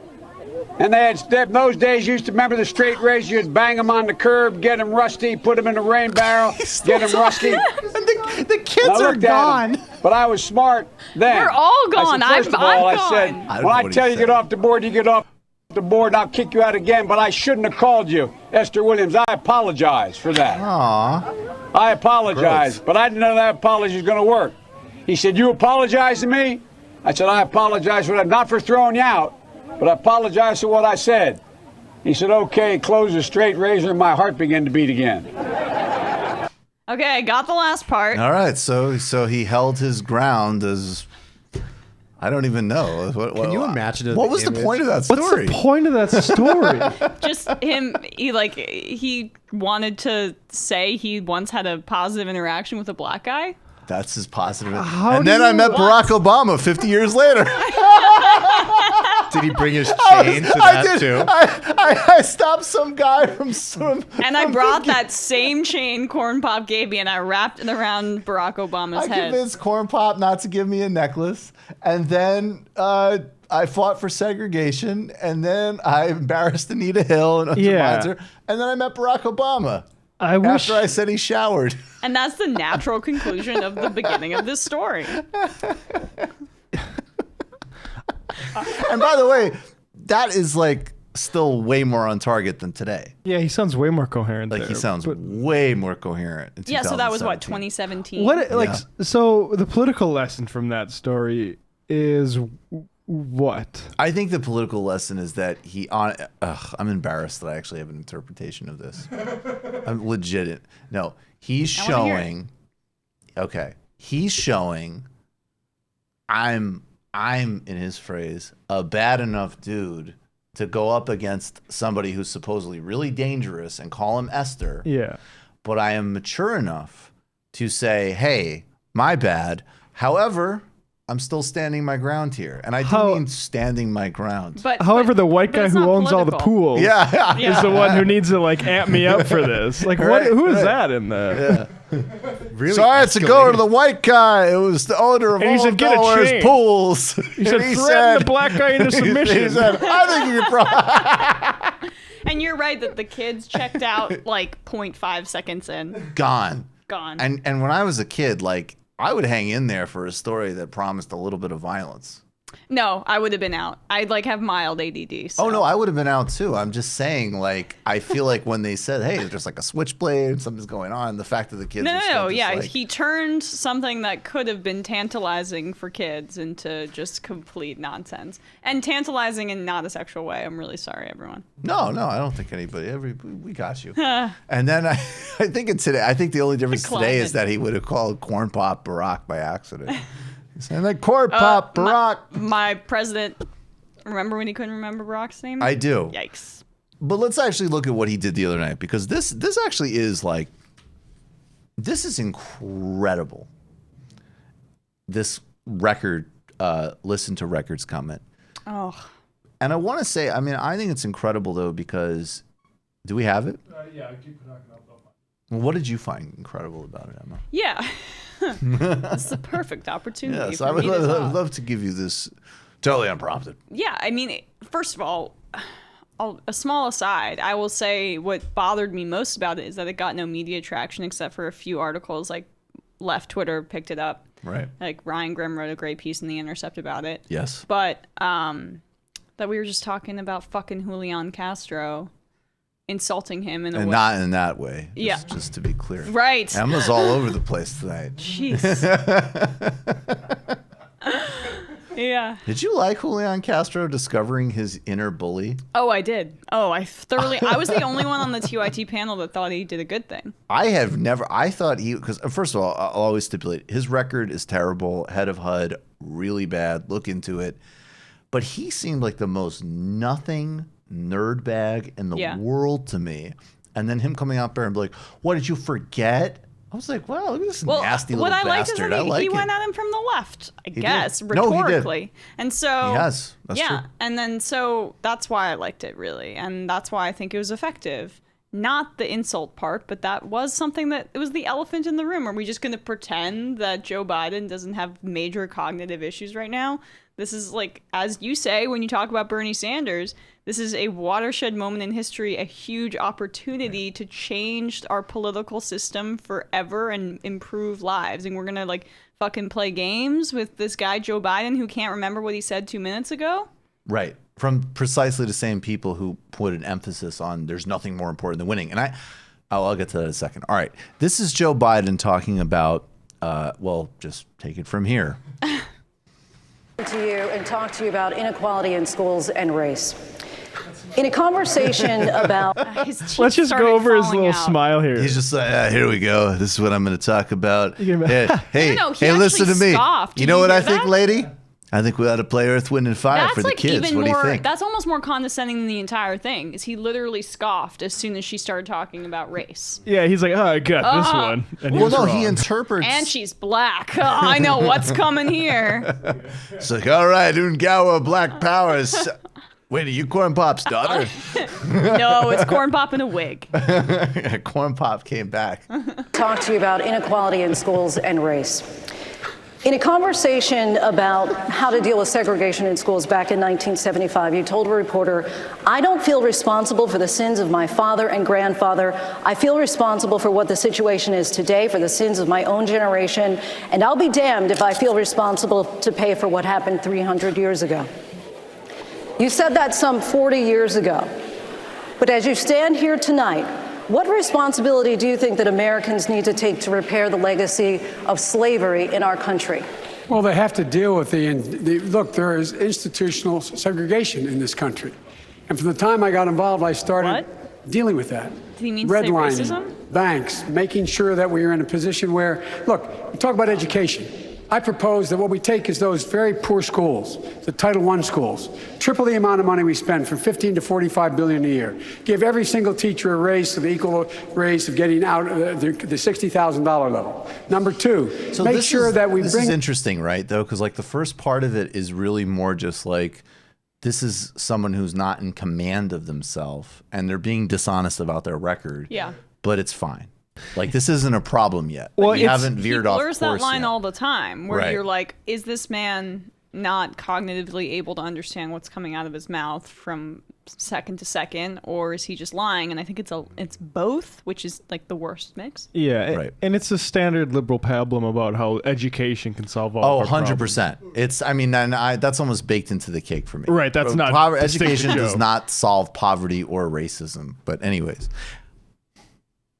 And they in those days, you used to remember the straight razor. You'd bang them on the curb, get them rusty, put them in the rain barrel, get them rusty. The kids are gone. But I was smart then. We're all gone. I said, first of all, I said, I when I tell you to get off the board, you get off the board, and I'll kick you out again. But I shouldn't have called you, Esther Williams. I apologize for that. Aww. I apologize, but I didn't know that apology was going to work. He said, you apologize to me? I said, I apologize for that, not for throwing you out, but I apologize for what I said. He said, okay, close the straight razor, and my heart began to beat again. Okay, got the last part. All right, so he held his ground as, I don't even know. Can you imagine what was the point of that story? What's the point of that story? Just him, he wanted to say he once had a positive interaction with a black guy. That's his positive. And then I met Barack Obama 50 years later. Did Did he bring his chain to that too? I stopped some guy from And I brought that same chain Corn Pop gave me, and I wrapped it around Barack Obama's I head. convinced Corn Pop not to give me a necklace, and then I fought for segregation, and then I embarrassed Anita Hill and undermined her, and then I met Barack Obama. After I said he showered. And that's the natural conclusion of the beginning of this story. And by the way, that is like still way more on target than today. Yeah, he sounds way more coherent. Like he sounds way more coherent. In Yeah, so that was what, 2017. 2017? So the political lesson from that story is what? I think the political lesson is that I'm embarrassed that I actually have an interpretation of this. I'm legit. No, he's showing. Okay, he's showing. I'm in his phrase a bad enough dude to go up against somebody who's supposedly really dangerous and call him Esther. Yeah. But I am mature enough to say, hey, my bad. However, I'm still standing my ground here. And I do mean standing my ground. However, the white guy who owns all the pools is the one who needs to like amp me up for this. Like, who is that in there? Really? So I had to go to the white guy. It was the owner of And he all said, of "Get a Delaware's chain." pools. He said, "Threaten the black guy into submission." He said, I think you could probably... And you're right that the kids checked out like 0.5 seconds in. Gone. Gone. And when I was a kid, like, I would hang in there for a story that promised a little bit of violence. No, I would have been out. I'd like have mild ADD. So. Oh, no, I would have been out too. I'm just saying, like, I feel like when they said, hey, there's like a switchblade, something's going on, the fact that the kids No, he turned something that could have been tantalizing for kids into just complete nonsense. And tantalizing in not a sexual way. I'm really sorry, everyone. No, I don't think anybody. We got you. And then I think the only difference today is that he would have called Corn Pop Barack by accident. And like Corn Pop Barack. My president. Remember when he couldn't remember Barack's name? I do. Yikes. But let's actually look at what he did the other night, because this actually is like, this is incredible. This record, listen to records comment. Oh. And I want to say, I mean, I think it's incredible though, because do we have it? Yeah, I keep knocking out the Well, what did you find incredible about it, Emma? Yeah. It's the perfect opportunity. Yeah, so for I would me to love, love to give you this totally unprompted. Yeah, I mean, first of all, a small aside, I will say what bothered me most about it is that it got no media traction except for a few articles, like Left Twitter picked it up. Right. Like Ryan Grimm wrote a great piece in The Intercept about it. Yes. But that we were just talking about fucking Julian Castro insulting him in a way. And not in that way. Yeah. Just to be clear. Right. Emma's all over the place tonight. Jeez. Yeah. Did you like Julian Castro discovering his inner bully? Oh, I did. Oh, I was the only one on the TYT panel that thought he did a good thing. I thought because first of all, I'll always stipulate, his record is terrible, head of HUD, really bad, look into it. But he seemed like the most nothing nerd bag in the world to me. And then him coming out there and be like, what, did you forget? I was like, wow, look at this nasty little bastard. What I liked is that he went at him from the left, I guess, rhetorically. He did. And so he has. That's true. And then so that's why I liked it, really. And that's why I think it was effective. Not the insult part, but that was something that it was the elephant in the room. Are we just going to pretend that Joe Biden doesn't have major cognitive issues right now? This is like, as you say, when you talk about Bernie Sanders, this is a watershed moment in history, a huge opportunity to change our political system forever and improve lives. And we're going to like fucking play games with this guy, Joe Biden, who can't remember what he said 2 minutes ago. Right. From precisely the same people who put an emphasis on there's nothing more important than winning. And I'll get to that in a second. All right. This is Joe Biden talking about, just take it from here. To you and talk to you about inequality in schools and race. In a conversation about let's just go over his little smile here. He's just like, here we go. This is what I'm going to talk about. Hey, No, listen to me. scoffed. You Did know you what hear I think, that? lady? I think we ought to play Earth, Wind, and Fire That's for the like kids. even What do you more. think? That's almost more condescending than the entire thing. Is he literally scoffed as soon as she started talking about race? Yeah, he's like, oh, I got this one. And he interprets. And she's black. Oh, I know what's coming here. It's like, all right, Ungawa, Black Powers. Wait, are you Corn Pop's daughter? No, it's Corn Pop in a wig. Corn Pop came back. Talk to you about inequality in schools and race. In a conversation about how to deal with segregation in schools back in 1975, you told a reporter, "I don't feel responsible for the sins of my father and grandfather. I feel responsible for what the situation is today, for the sins of my own generation, and I'll be damned if I feel responsible to pay for what happened 300 years ago." You said that some 40 years ago. But as you stand here tonight, what responsibility do you think that Americans need to take to repair the legacy of slavery in our country? Well, they have to deal with look, there is institutional segregation in this country. And from the time I got involved, I started dealing with that. Did he mean to say Redlining racism? banks, making sure that we are in a position where, look, we talk about education. I propose that what we take is those very poor schools, the Title I schools, triple the amount of money we spend from $15 to $45 billion a year. Give every single teacher a raise to the equal raise of getting out the $60,000 level. Number two, So make this sure is, that we this bring. is interesting, right? Though, because like the first part of it is really more just like this is someone who's not in command of themselves, and they're being dishonest about their record. Yeah. But it's fine. Like this isn't a problem yet. Well, you haven't veered off blurs course that line yet. all the time where Right. you're like, is this man not cognitively able to understand what's coming out of his mouth from second to second, or is he just lying? And I think it's both, which is like the worst mix. Yeah, and it's a standard liberal pablum about how education can solve all. Oh, of our problems. 100%. It's, I mean, and that's almost baked into the cake for me. Right, that's not Education distinct to does Joe. not solve poverty or racism. But anyways.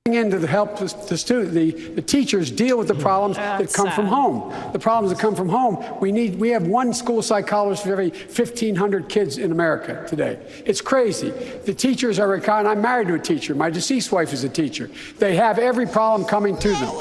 In to help the teachers deal with the problems that come from home. The problems that come from home. We have one school psychologist for every 1,500 kids in America today. It's crazy. The teachers are I'm married to a teacher. My deceased wife is a teacher. They have every problem coming to them.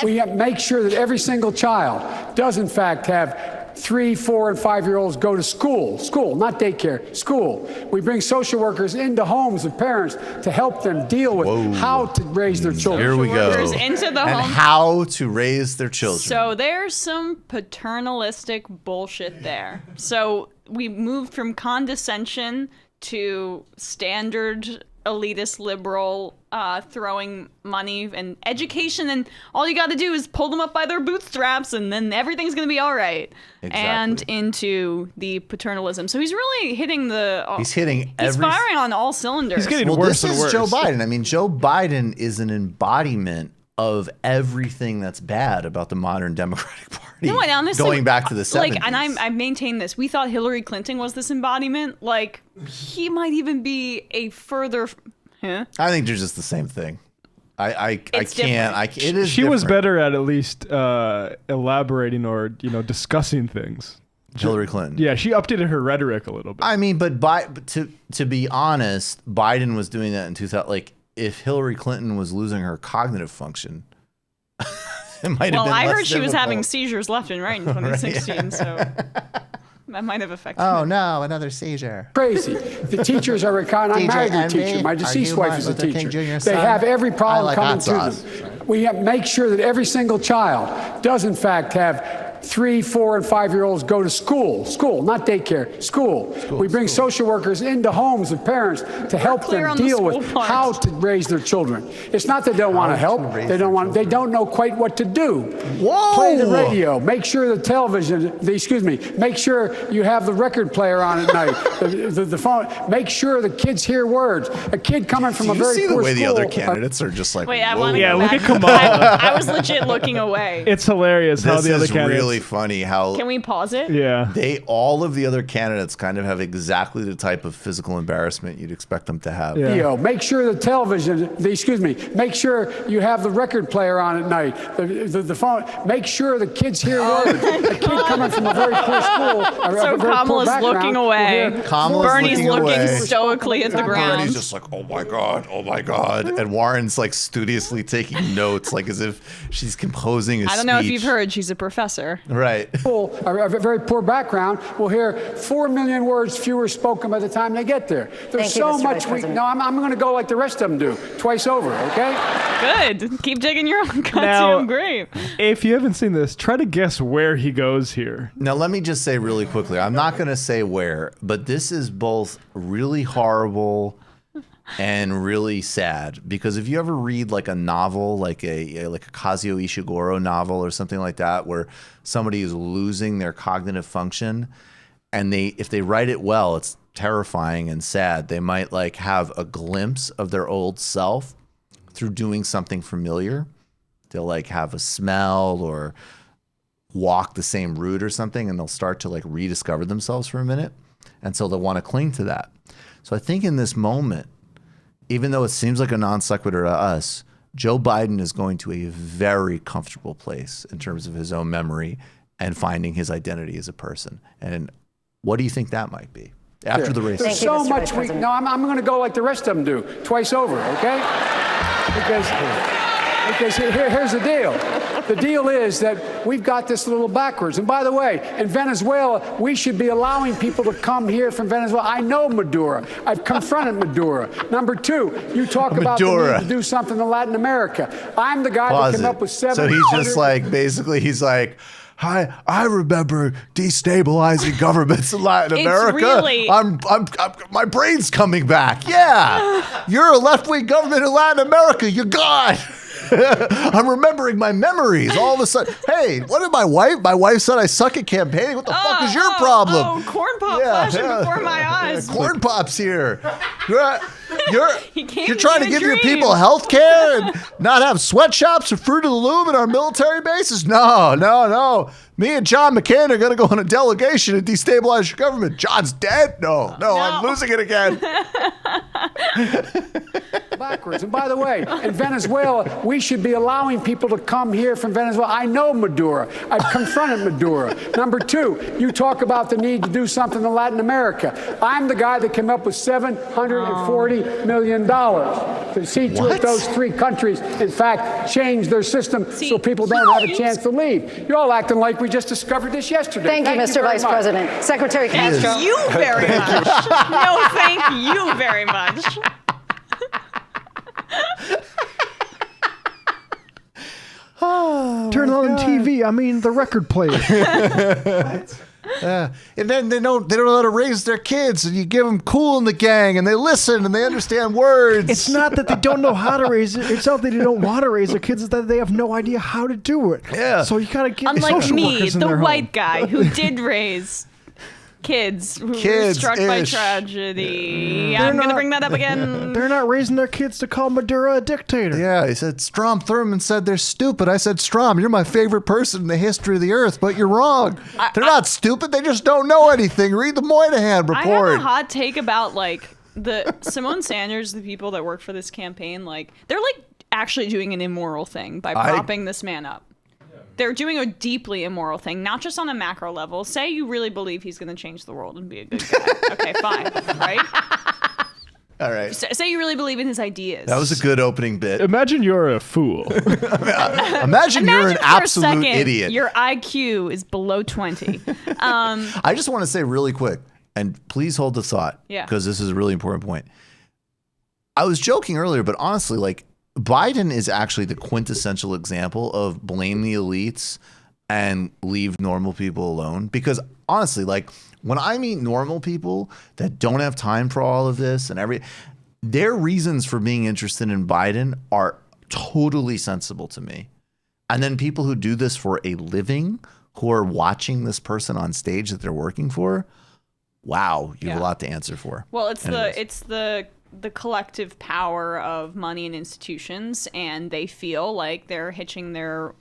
We have make sure that every single child does in fact have 3, 4, and 5-year-olds go to school, not daycare, school. We bring social workers into homes of parents to help them deal with how to raise their children. Here we go. Workers into the and home. how to raise their children. So there's some paternalistic bullshit there. So we moved from condescension to standard elitist liberal throwing money and education, and all you got to do is pull them up by their bootstraps and then everything's going to be all right. Exactly. And into the paternalism. So he's really hitting He's hitting he's firing on all cylinders. This is Joe Biden. I mean, Joe Biden is an embodiment of everything that's bad about the modern Democratic Party. No, and honestly, going back to the 70s. Like, and I maintain this. We thought Hillary Clinton was this embodiment. Like, he might even be a further. Huh? I think they're just the same thing. I It's can't. It is. She was different. better at least elaborating or discussing things. Hillary Clinton. Yeah, she updated her rhetoric a little bit. I mean, but to be honest, Biden was doing that in 2000. Like, if Hillary Clinton was losing her cognitive function, it might have been. I less heard she was difficult. having seizures left and right in 2016, so that might have affected. Oh her. no, another seizure. Crazy. The teachers are I'm married to a teacher. My deceased wife is a teacher. They have every problem coming to them. We have make sure that every single child does in fact have 3, 4, and 5-year-olds go to school, not daycare, school. We bring social workers into homes of parents to help them deal with how to raise their children. It's not that they don't want to help. They don't know quite what to do. Whoa! Play the radio. Make sure the television, make sure you have the record player on at night. The phone. Make sure the kids hear words. A kid coming from a very see poor the way the school. other candidates are just like, Wait, I whoa. want to Yeah, go look back. at Kamala. I was legit looking away. It's hilarious how This the other is candidates. really funny how Can we pause it? Yeah. all of the other candidates kind of have exactly the type of physical embarrassment you'd expect them to have. Yeah. Make sure the television, make sure you have the record player on at night. The phone. Make sure the kids hear words. A kid coming from a very poor school. So Kamala's looking away. Bernie's looking stoically at the ground. Bernie's just like, oh my god, and Warren's like studiously taking notes, like as if she's composing a I don't know if speech. you've heard, she's a professor. Right. A very poor background will hear 4 million words fewer spoken by the time they get there. There's so much I'm going to go like the rest of them do, twice over, okay? Good. Keep digging your own goddamn Now, grave. If you haven't seen this, try to guess where he goes here. Now, let me just say really quickly, I'm not going to say where, but this is both really horrible and really sad, because if you ever read like a novel, like a Kazuo Ishiguro novel or something like that, where somebody is losing their cognitive function, and if they write it well, it's terrifying and sad. They might like have a glimpse of their old self through doing something familiar. They'll like have a smell or walk the same route or something, and they'll start to like rediscover themselves for a minute, and so they'll want to cling to that. So I think in this moment, even though it seems like a non sequitur to us, Joe Biden is going to a very comfortable place in terms of his own memory and finding his identity as a person. And what do you think that might be after the race? There's so much I'm going to go like the rest of them do, twice over, okay? Because here's the deal. The deal is that we've got this a little backwards. And by the way, in Venezuela, we should be allowing people to come here from Venezuela. I know Maduro. I've confronted Maduro. Number two, you talk about the need to do something in Latin America. I'm the guy that came up with 700. So he's just like, basically, he's like, hi, I remember destabilizing governments in Latin America. Really... I'm my brain's coming back. Yeah, you're a left-wing government in Latin America. You're gone. I'm remembering my memories all of a sudden. Hey, what did my wife said I suck at campaigning? What the fuck is your problem? Oh, corn pop flashing before my eyes. Corn pop's here. You're trying to give your dream. people health care and not have sweatshops or Fruit of the Loom in our military bases? No. Me and John McCain are going to go on a delegation and destabilize your government. John's dead? No, I'm losing it again. Backwards. And by the way, in Venezuela, we should be allowing people to come here from Venezuela. I know Maduro. I've confronted Maduro. Number two, you talk about the need to do something in Latin America. I'm the guy that came up with $740 million to see to it those three countries, in fact, change their system so people don't have a chance to leave. You're all acting like we just discovered this yesterday. Thank you, Mr. Vice President. Secretary Castro. Thank you very much. No, thank you very much. Turn on TV. I mean, the record player. And then they don't know how to raise their kids, and you give them Kool and the Gang, and they listen and they understand words. It's not that they don't know how to raise it. It's not that they don't want to raise their kids. It's that they have no idea how to do it. Yeah. So you gotta get Unlike social me, workers in the their white home. guy who did raise kids who were struck by tragedy. I'm going to bring that up again. They're not raising their kids to call Maduro a dictator. Yeah, he said, Strom Thurmond said they're stupid. I said, Strom, you're my favorite person in the history of the earth, but you're wrong. They're not stupid. They just don't know anything. Read the Moynihan report. I have a hot take about, like, the Simone Sanders, the people that work for this campaign, like, they're, like, actually doing an immoral thing by propping this man up. They're doing a deeply immoral thing, not just on a macro level. Say you really believe he's going to change the world and be a good guy. Okay, fine, right? All right. Say you really believe in his ideas. That was a good opening bit. Imagine you're a fool. Imagine you're an for absolute a second, idiot. Your IQ is below 20. I just want to say really quick, and please hold the thought, Yeah. because this is a really important point. I was joking earlier, but honestly, like, Biden is actually the quintessential example of blame the elites and leave normal people alone. Because honestly, like, when I meet normal people that don't have time for all of this and their reasons for being interested in Biden are totally sensible to me. And then people who do this for a living, who are watching this person on stage that they're working for, wow, you have a lot to answer for. Well, it's Anyways. the collective power of money and institutions, and they feel like they're hitching their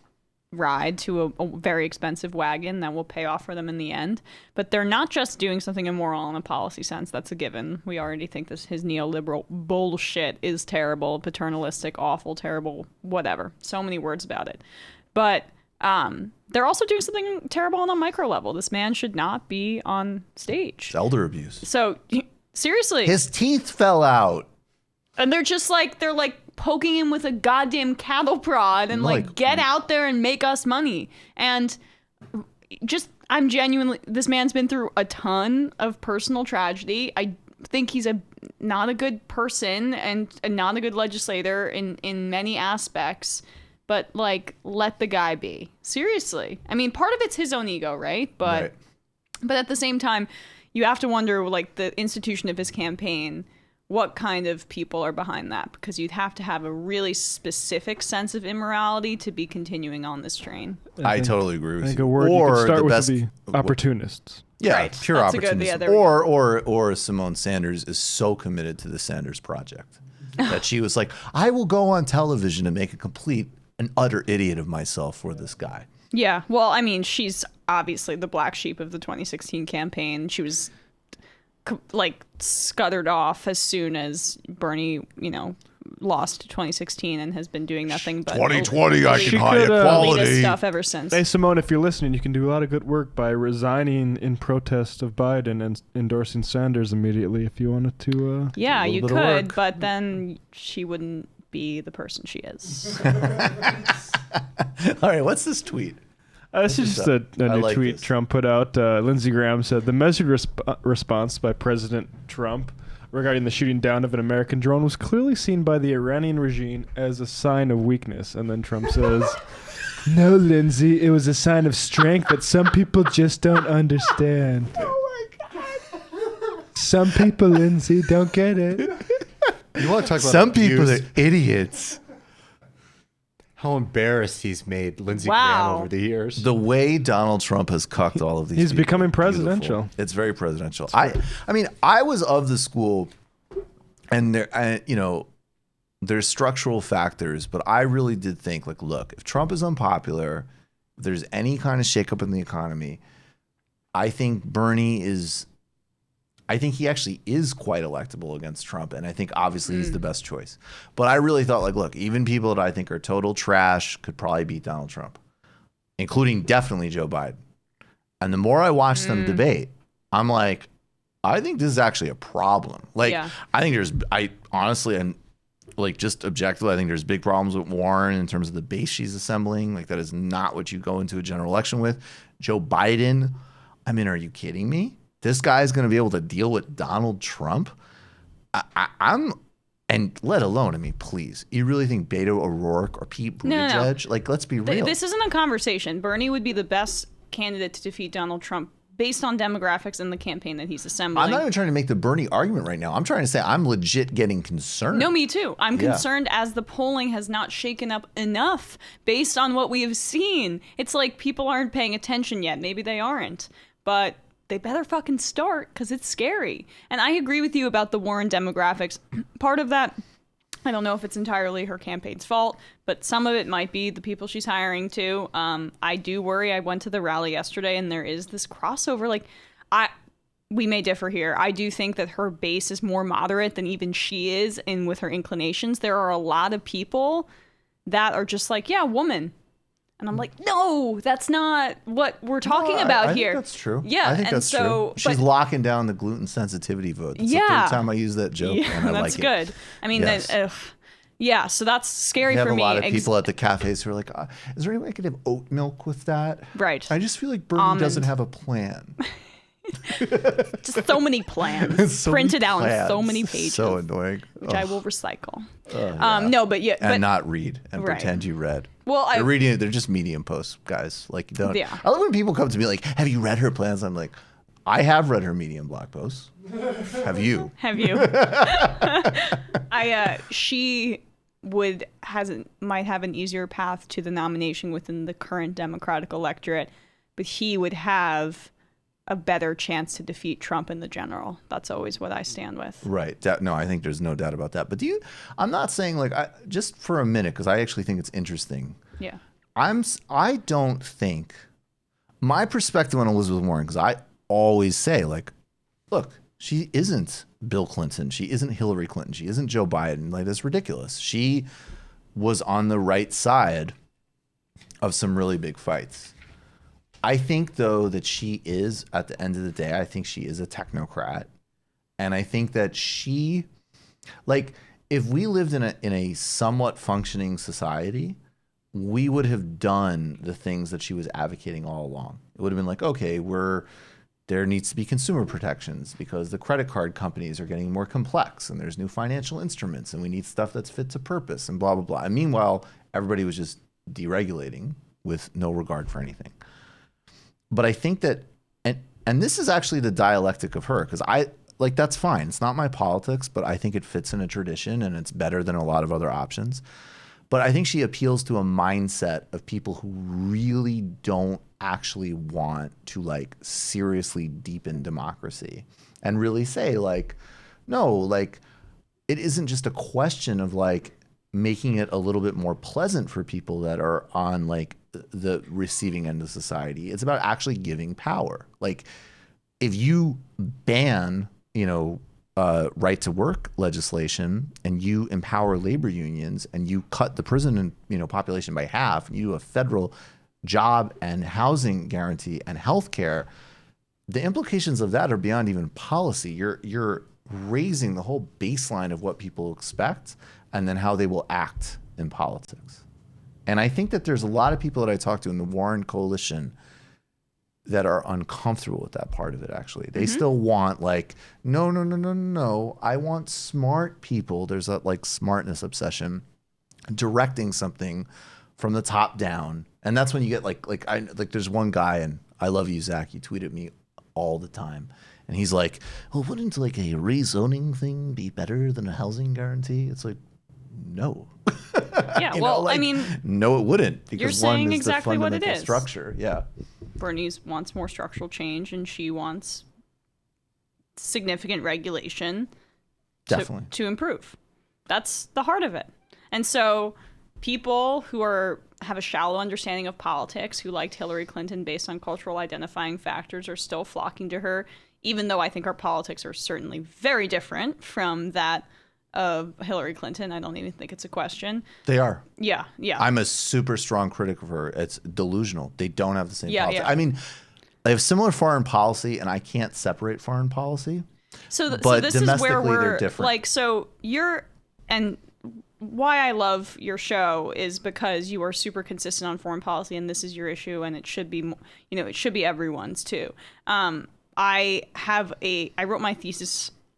ride to a very expensive wagon that will pay off for them in the end. But they're not just doing something immoral in a policy sense. That's a given. We already think his neoliberal bullshit is terrible, paternalistic, awful, terrible, whatever. So many words about it. But they're also doing something terrible on a micro level. This man should not be on stage. It's elder abuse. So seriously, His teeth fell out. and they're just like, they're like poking him with a goddamn cattle prod and like get out there and make us money. And I'm genuinely, this man's been through a ton of personal tragedy. I think he's not a good person and not a good legislator in many aspects, but like, let the guy be. Seriously. I mean, part of it's his own ego, right? But at the same time, you have to wonder, like, the institution of his campaign, what kind of people are behind that? Because you'd have to have a really specific sense of immorality to be continuing on this train. I totally agree with I think you. a word you Or could start the with best- would be opportunists. Yeah, Right. pure That's a good- opportunism. yeah, there we go. Or Simone Sanders is so committed to the Sanders Project that she was like, I will go on television and make a complete and utter idiot of myself for this guy. Yeah, well, I mean, she's obviously the black sheep of the 2016 campaign. She was like scuttered off as soon as Bernie, lost 2016 and has been doing nothing but 2020, I can high elitist equality stuff ever since. Hey, Simone, if you're listening, you can do a lot of good work by resigning in protest of Biden and endorsing Sanders immediately if you wanted to. Yeah, do a you little bit of could, work. but then she wouldn't be the person she is. All right, what's this tweet? This is just a I new like tweet this. Trump put out. Lindsey Graham said, the measured response by President Trump regarding the shooting down of an American drone was clearly seen by the Iranian regime as a sign of weakness. And then Trump says, no, Lindsey, it was a sign of strength that some people just don't understand. Oh, my God. Some people, Lindsey, don't get it. You want to talk about Some people abuse? are idiots. How embarrassed he's made Lindsey Wow. Graham over the years. The way Donald Trump has cucked all of these He's people, becoming beautiful. presidential. It's very presidential. I mean, I was of the school, and there's structural factors, but I really did think, like, look, if Trump is unpopular, if there's any kind of shakeup in the economy, I think he actually is quite electable against Trump, and I think obviously he's the best choice. But I really thought, like, look, even people that I think are total trash could probably beat Donald Trump, including definitely Joe Biden. And the more I watch them debate, I'm like, I think this is actually a problem. Like, Yeah. I honestly, and like, just objectively, I think there's big problems with Warren in terms of the base she's assembling. Like, that is not what you go into a general election with. Joe Biden, I mean, are you kidding me? This guy's going to be able to deal with Donald Trump? And let alone, I mean, please, you really think Beto O'Rourke or Pete Buttigieg? No. Like, let's be real. This isn't a conversation. Bernie would be the best candidate to defeat Donald Trump based on demographics and the campaign that he's assembling. I'm not even trying to make the Bernie argument right now. I'm trying to say I'm legit getting concerned. No, me too. I'm Yeah. concerned as the polling has not shaken up enough based on what we have seen. It's like people aren't paying attention yet. Maybe they aren't. But they better fucking start because it's scary. And I agree with you about the Warren demographics. Part of that, I don't know if it's entirely her campaign's fault, but some of it might be the people she's hiring too. I do worry. I went to the rally yesterday and there is this crossover. Like, we may differ here. I do think that her base is more moderate than even she is, and with her inclinations, there are a lot of people that are just like, yeah, woman. And I'm like, no, that's not what we're talking about I here. think that's true. Yeah, I think and that's so, true. She's locking down the gluten sensitivity vote. That's the Yeah. third time I use that joke, Yeah, and I that's like it. good. I mean, Yes. yeah, so that's scary We have for a me. lot of people at the cafes who are like, is there any way I could have oat milk with that? Right. I just feel like Bernie Almond. doesn't have a plan. Just so many plans So printed many out on so plans. many pages, So annoying. which I will recycle. Yeah. No, but yeah, And but not read and Right. pretend you read. Well, they're reading it. They're just Medium posts, guys. Like, you don't. Yeah. I love when people come to me like, "Have you read her plans?" I'm like, I have read her Medium blog posts. Have you? Have you? She might have an easier path to the nomination within the current Democratic electorate, but he would have a better chance to defeat Trump in the general. That's always what I stand with. Right. No, I think there's no doubt about that. But I'm not saying like, just for a minute, because I actually think it's interesting. Yeah. I don't think my perspective on Elizabeth Warren, because I always say, like, look, she isn't Bill Clinton. She isn't Hillary Clinton. She isn't Joe Biden. Like, that's ridiculous. She was on the right side of some really big fights. I think, though, that she is, at the end of the day, I think she is a technocrat. And I think that she, like, if we lived in a somewhat functioning society, we would have done the things that she was advocating all along. It would have been like, okay, there needs to be consumer protections because the credit card companies are getting more complex and there's new financial instruments and we need stuff that's fit to purpose and blah, blah, blah. And meanwhile, everybody was just deregulating with no regard for anything. But I think that, and this is actually the dialectic of her, because that's fine. It's not my politics, but I think it fits in a tradition and it's better than a lot of other options. But I think she appeals to a mindset of people who really don't actually want to like seriously deepen democracy and really say like, no, like it isn't just a question of like making it a little bit more pleasant for people that are on like the receiving end of society. It's about actually giving power. Like if you ban, right to work legislation and you empower labor unions and you cut the prison population by half and you do a federal job and housing guarantee and healthcare, the implications of that are beyond even policy. You're raising the whole baseline of what people expect and then how they will act in politics. And I think that there's a lot of people that I talk to in the Warren coalition that are uncomfortable with that part of it, actually. They still want like, no. I want smart people. There's that like smartness obsession, directing something from the top down. And that's when you get like there's one guy, and I love you, Zach. You tweet at me all the time. And he's like, well, wouldn't like a rezoning thing be better than a housing guarantee? It's like, no. Yeah, well, I mean, no, it wouldn't, because you're saying one is exactly the what fundamental it is. structure. Yeah. Bernie wants more structural change, and she wants significant regulation Definitely. to improve. That's the heart of it. And so people who have a shallow understanding of politics, who liked Hillary Clinton based on cultural identifying factors, are still flocking to her, even though I think our politics are certainly very different from that of Hillary Clinton. I don't even think it's a question. They are. Yeah. I'm a super strong critic of her. It's delusional. They don't have the same politics. Yeah. I mean, they have similar foreign policy, and I can't separate foreign policy. So but this is where domestically, we're they're different. like, so and why I love your show is because you are super consistent on foreign policy, and this is your issue, and it should be, it should be everyone's too. I wrote my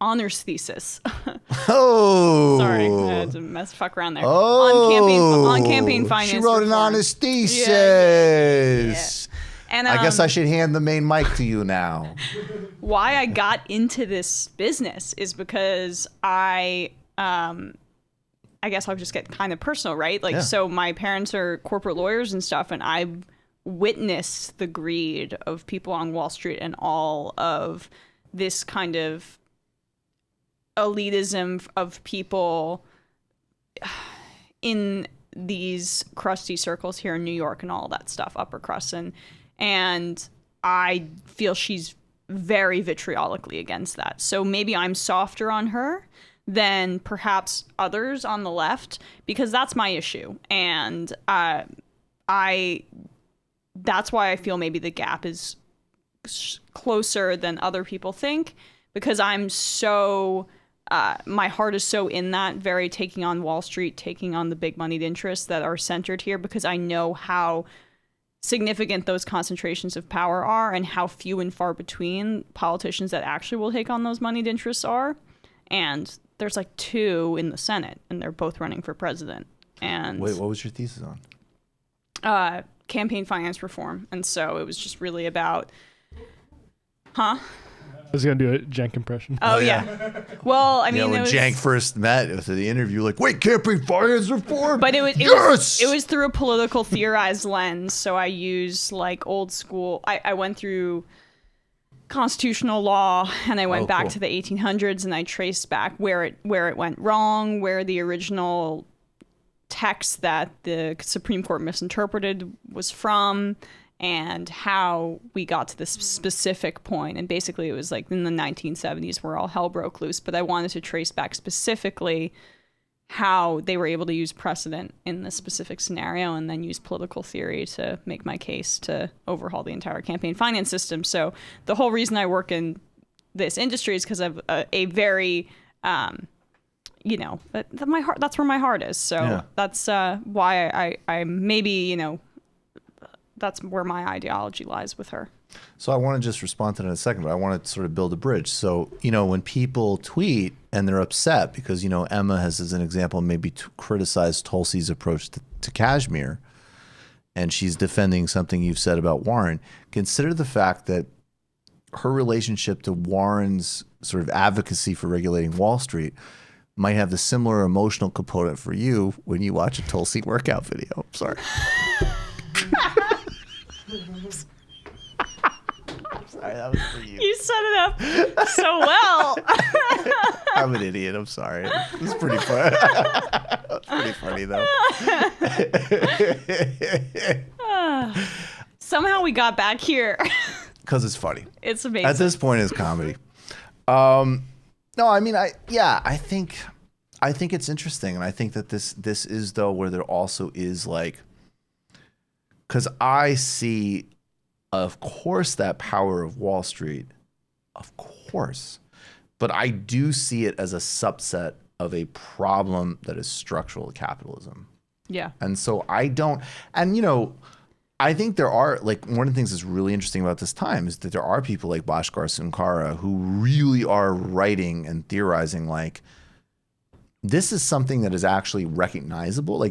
honors thesis. Oh, sorry, I had to fuck around there. On campaign finance. She wrote an honors thesis. Yeah. And I guess I should hand the main mic to you now. Why I got into this business is because I guess I'll just get kind of personal, right? Like, so my parents are corporate lawyers and stuff, and I witnessed the greed of people on Wall Street and all of this kind of elitism of people in these crusty circles here in New York and all that stuff, upper crust, and I feel she's very vitriolically against that. So maybe I'm softer on her than perhaps others on the left, because that's my issue, and that's why I feel maybe the gap is closer than other people think, because I'm so my heart is so in that, very taking on Wall Street, taking on the big moneyed interests that are centered here, because I know how significant those concentrations of power are and how few and far between politicians that actually will take on those moneyed interests are. And there's like 2 in the Senate, and they're both running for president. And wait, what was your thesis on? Campaign finance reform. And so it was just really about, I was going to do a Jank impression. Oh, yeah. Well, I mean, when Jank first met after the interview, like, wait, campaign finance reform? But it was through a political theorized lens. So I used like old school. I went through constitutional law, and I went back to the 1800s, and I traced back where it went wrong, where the original text that the Supreme Court misinterpreted was from, and how we got to this specific point. And basically it was like in the 1970s where all hell broke loose, but I wanted to trace back specifically how they were able to use precedent in this specific scenario, and then use political theory to make my case to overhaul the entire campaign finance system. So the whole reason I work in this industry is because of a very, my heart, that's where my heart is. So that's why I maybe, that's where my ideology lies with her. So I want to just respond to that in a second, but I want to sort of build a bridge. So, when people tweet and they're upset because, Emma has, as an example, maybe criticized Tulsi's approach to Kashmir, and she's defending something you've said about Warren, consider the fact that her relationship to Warren's sort of advocacy for regulating Wall Street might have the similar emotional component for you when you watch a Tulsi workout video. I'm sorry. Sorry, that was for you. You set it up so well. I'm an idiot. I'm sorry. It was pretty fun. It was pretty funny, though. Somehow we got back here. Because it's funny. It's amazing. At this point, it's comedy. No, I mean, I think it's interesting, and I think that this is, though, where there also is because I see, of course, that power of Wall Street, of course, but I do see it as a subset of a problem that is structural capitalism. Yeah. And so I don't, and I think there are, one of the things that's really interesting about this time is that there are people like Bhaskar Sunkara who really are writing and theorizing this is something that is actually recognizable.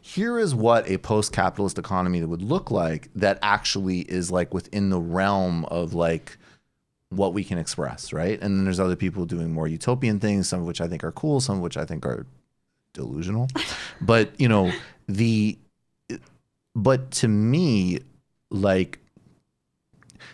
Here is what a post-capitalist economy would look like that actually is within the realm of what we can express, right? And then there's other people doing more utopian things, some of which I think are cool, some of which I think are delusional. But, but to me,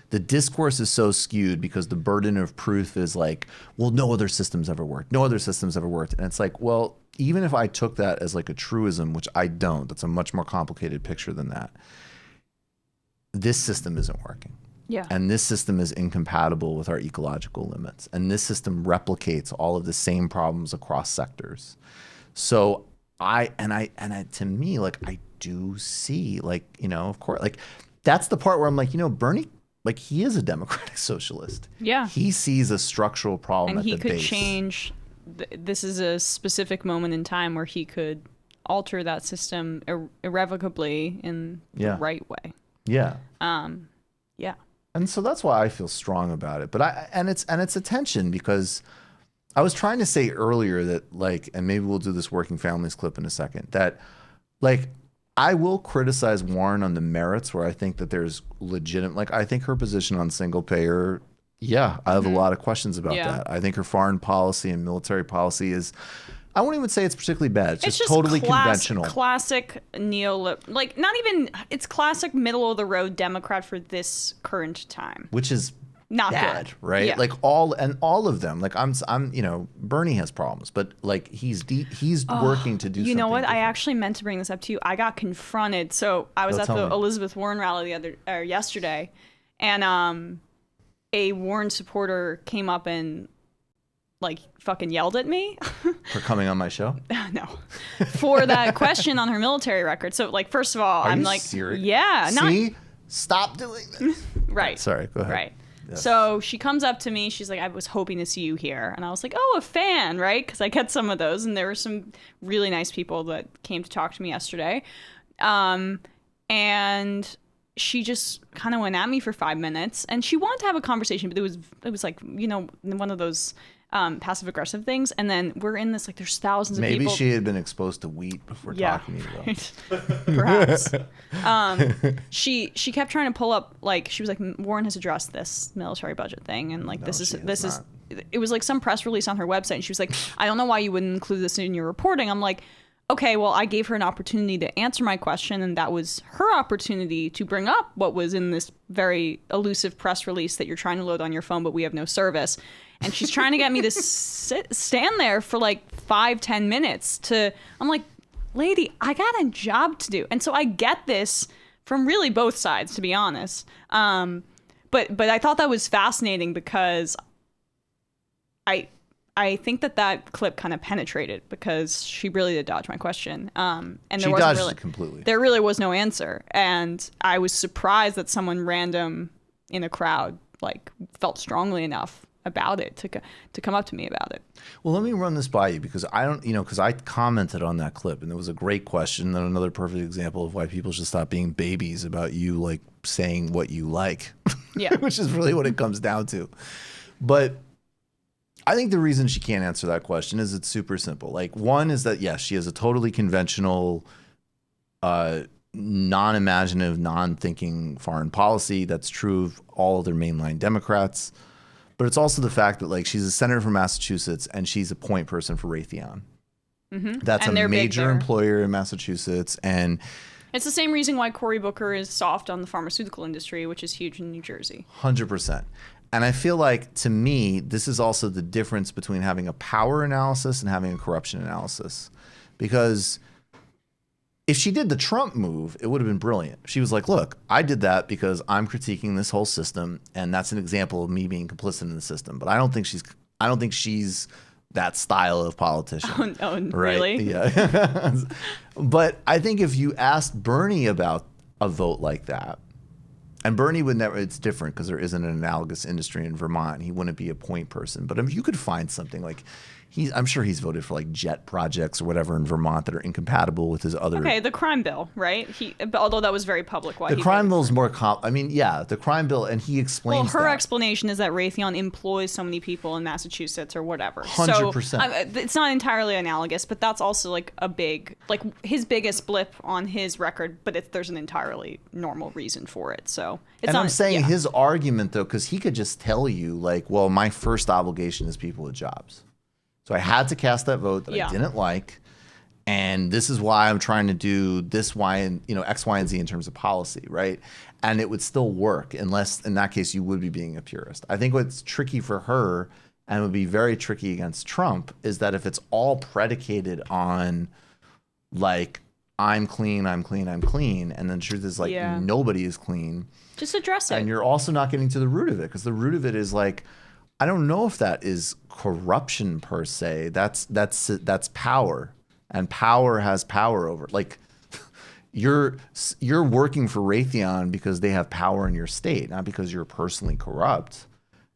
the discourse is so skewed because the burden of proof is well, no other system's ever worked. No other system's ever worked. And it's well, even if I took that as a truism, which I don't, that's a much more complicated picture than that. This system isn't working. Yeah. And this system is incompatible with our ecological limits. And this system replicates all of the same problems across sectors. So to me, I do see, of course, that's the part where I'm Bernie, he is a democratic socialist. Yeah. He sees a structural problem and at the he could base. change. This is a specific moment in time where he could alter that system irrevocably in the right way. Yeah. Yeah. And so that's why I feel strong about it. But it's a tension because I was trying to say earlier that and maybe we'll do this working families clip in a second, that I will criticize Warren on the merits where I think that there's legitimate, I think her position on single payer, I have a lot of questions about that. I think her foreign policy and military policy is, I won't even say it's particularly bad. It's just totally conventional. Classic not even, it's classic middle of the road Democrat for this current time. Which is not bad, good. right? Yeah. all of them. I'm Bernie has problems, but he's working to do something. You know what? different. I actually meant to bring this up to you. I got confronted. So I was at the Elizabeth Warren rally yesterday, and a Warren supporter came up and fucking yelled at me for coming on my show. No, for that question on her military record. So first of all, I'm serious? Yeah, stop doing this. Right. Sorry, go ahead. Right. Yes. So she comes up to me. She's like, I was hoping to see you here. And I was like, oh, a fan, right? Because I get some of those. And there were some really nice people that came to talk to me yesterday. And she just kind of went at me for 5 minutes. And she wanted to have a conversation, but it was one of those passive aggressive things. And then we're in this, there's thousands of people. Maybe she had been exposed to wheat before talking to you, though. Perhaps. She kept trying to pull up, she was like, Warren has addressed this military budget thing, and it was some press release on her website, and she was like, I don't know why you wouldn't include this in your reporting. I'm like, okay, well, I gave her an opportunity to answer my question, and that was her opportunity to bring up what was in this very elusive press release that you're trying to load on your phone, but we have no service. And she's trying to get me to stand there for 5-10 minutes I'm like, lady, I got a job to do. And so I get this from really both sides, to be honest. But I thought that was fascinating because I think that clip kind of penetrated because she really did dodge my question. And she dodged it completely. There really was no answer. And I was surprised that someone random in a crowd felt strongly enough about it, to come up to me about it. Well, let me run this by you because because I commented on that clip and it was a great question and another perfect example of why people should stop being babies about you like saying what you like. Yeah. Which is really what it comes down to. But I think the reason she can't answer that question is it's super simple. Like, one is that, yes, she has a totally conventional, non-imaginative, non-thinking foreign policy. That's true of all other mainline Democrats. But it's also the fact that, like, she's a senator from Massachusetts and she's a point person for Raytheon. Mm-hmm. That's and a major employer in Massachusetts. And it's the same reason why Cory Booker is soft on the pharmaceutical industry, which is huge in New Jersey. 100%. And I feel like, to me, this is also the difference between having a power analysis and having a corruption analysis. Because if she did the Trump move, it would have been brilliant. She was like, look, I did that because I'm critiquing this whole system, and that's an example of me being complicit in the system. But I don't think she's that style of politician. Oh, right? Really? Yeah. But I think if you asked Bernie about a vote like that, and Bernie would never, it's different because there isn't an analogous industry in Vermont. He wouldn't be a point person. But if you could find something like, I'm sure he's voted for like jet projects or whatever in Vermont that are incompatible with his other. Okay, the crime bill, right? Although that was very public. Why the crime bill is more the crime bill, and he explains. Well, her explanation is that Raytheon employs so many people in Massachusetts or whatever. 100%. So it's not entirely analogous, but that's also like his biggest blip on his record. But there's an entirely normal reason for it. So it's I'm saying his argument though, because he could just tell you like, well, my first obligation is people with jobs. So I had to cast that vote that I didn't like, and this is why I'm trying to do this, Y, and X, Y, and Z in terms of policy, right? And it would still work unless, in that case, you would be being a purist. I think what's tricky for her, and would be very tricky against Trump, is that if it's all predicated on, like, I'm clean, I'm clean, I'm clean, and then the truth is like nobody is clean. Just address it. And you're also not getting to the root of it, because the root of it is like, I don't know if that is corruption per se. That's power, and power has power over. Like, you're working for Raytheon because they have power in your state, not because you're personally corrupt.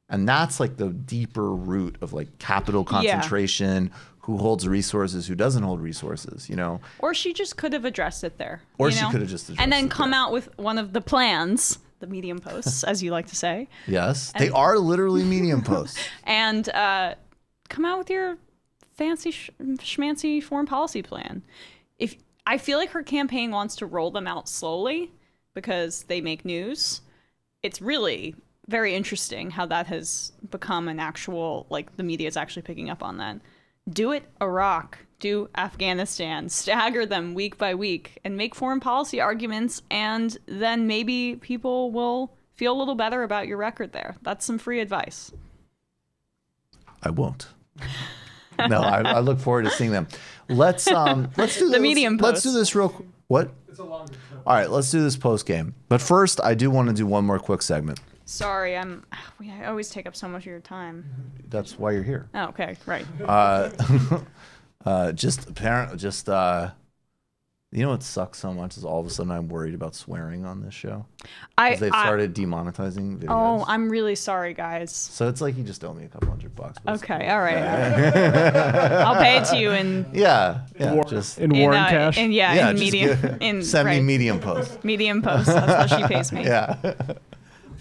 And that's like the deeper root of like capital concentration. Who holds resources? Who doesn't hold resources? Or she just could have addressed it there. Or she could have just addressed it and then come out with one of the plans. The medium posts, as you like to say. Yes, they are literally medium posts. And come out with your fancy schmancy foreign policy plan. If I feel like her campaign wants to roll them out slowly because they make news. It's really very interesting how that has become an actual, like, the media is actually picking up on that. Do it Iraq, do Afghanistan, stagger them week by week and make foreign policy arguments, and then maybe people will feel a little better about your record there. That's some free advice. I won't. No, I look forward to seeing them. Let's do the medium post. Let's do this real quick. What? It's a longer show. All right, let's do this post game. But first, I do want to do one more quick segment. Sorry, I always take up so much of your time. That's why you're here. Oh, okay, right. You know what sucks so much is all of a sudden I'm worried about swearing on this show. Because they've started demonetizing videos. Oh, I'm really sorry, guys. So it's like you just owe me a couple $100. Basically. Okay, all right. I'll pay it to you in Warren cash. In medium. Send me medium post. Medium post. That's how she pays me. Yeah.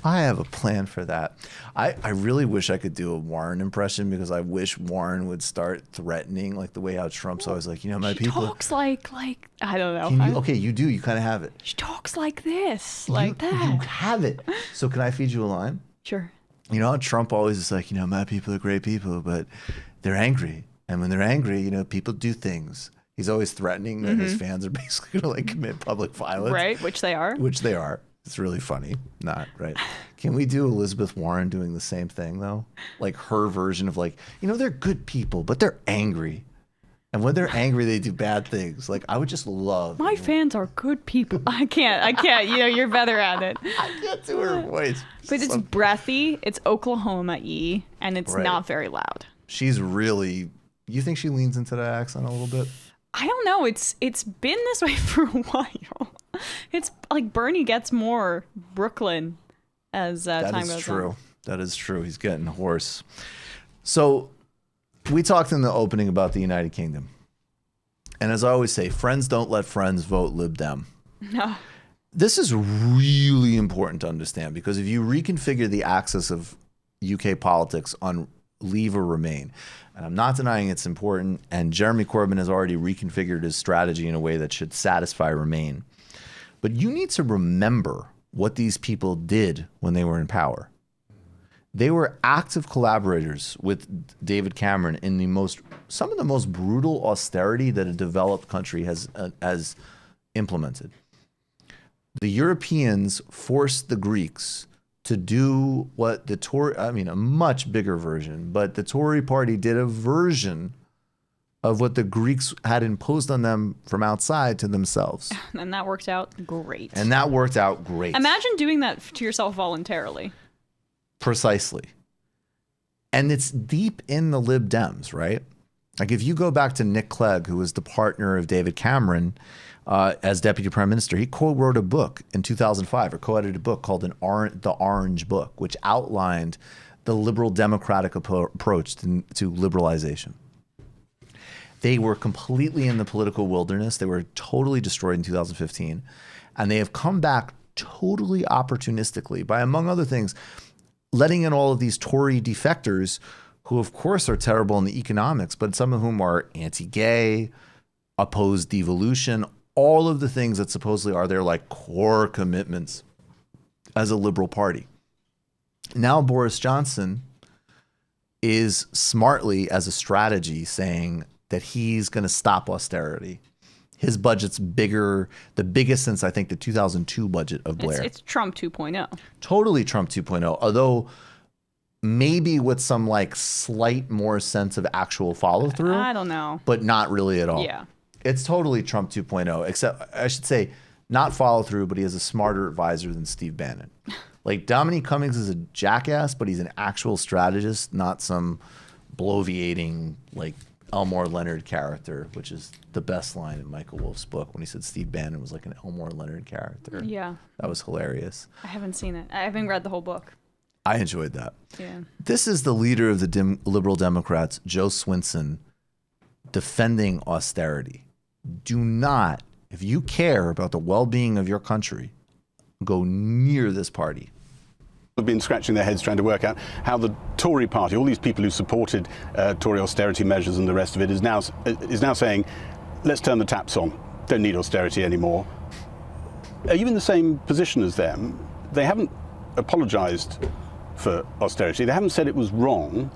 I have a plan for that. I really wish I could do a Warren impression, because I wish Warren would start threatening, like the way how Trump's always like, my people. She talks like I don't know. Okay, you do. You kind of have it. She talks like this, like that. You have it. So can I feed you a line? Sure. How Trump always is like, my people are great people, but they're angry. And when they're angry, people do things. He's always threatening that his fans are basically going to like commit public violence. Right, which they are. It's really funny. Not right. Can we do Elizabeth Warren doing the same thing though? Like her version of like, they're good people, but they're angry. And when they're angry, they do bad things. Like, I would just love. My fans are good people. I can't. You're better at it. I can't do her voice. But it's breathy. It's Oklahoma-y, and it's not very loud. She's really. You think she leans into that accent a little bit? I don't know. It's been this way for a while. It's like Bernie gets more Brooklyn as time goes on. That is true. That is true. He's getting hoarse. So we talked in the opening about the United Kingdom. And as I always say, friends don't let friends vote Lib Dem. No. This is really important to understand because if you reconfigure the axis of UK politics on Leave or Remain, and I'm not denying it's important, and Jeremy Corbyn has already reconfigured his strategy in a way that should satisfy Remain. But you need to remember what these people did when they were in power. They were active collaborators with David Cameron in some of the most brutal austerity that a developed country has implemented. The Europeans forced the Greeks to do what the Tory, a much bigger version, but the Tory party did a version of what the Greeks had imposed on them from outside to themselves. And that worked out great. Imagine doing that to yourself voluntarily. Precisely. And it's deep in the Lib Dems, right? Like if you go back to Nick Clegg, who was the partner of David Cameron as deputy prime minister, he co-wrote a book in 2005 or co-edited a book called The Orange Book, which outlined the liberal democratic approach to liberalization. They were completely in the political wilderness. They were totally destroyed in 2015. And they have come back totally opportunistically by, among other things, letting in all of these Tory defectors who, of course, are terrible in the economics, but some of whom are anti-gay, oppose devolution, all of the things that supposedly are their like core commitments as a liberal party. Now Boris Johnson is smartly, as a strategy, saying that he's going to stop austerity. His budget's bigger, the biggest since I think the 2002 budget of Blair. It's Trump 2.0. Totally Trump 2.0, although maybe with some like slight more sense of actual follow through. I don't know. But not really at all. Yeah. It's totally Trump 2.0, except I should say not follow through, but he has a smarter advisor than Steve Bannon. Like Dominique Cummings is a jackass, but he's an actual strategist, not some bloviating like Elmore Leonard character, which is the best line in Michael Wolff's book when he said Steve Bannon was like an Elmore Leonard character. Yeah. That was hilarious. I haven't seen it. I haven't read the whole book. I enjoyed that. Yeah. This is the leader of the Liberal Democrats, Joe Swinson, defending austerity. Do not, if you care about the well-being of your country, go near this party. Have been scratching their heads trying to work out how the Tory party, all these people who supported Tory austerity measures and the rest of it, is now saying, let's turn the taps on. Don't need austerity anymore. Are you in the same position as them? They haven't apologised for austerity. They haven't said it was wrong.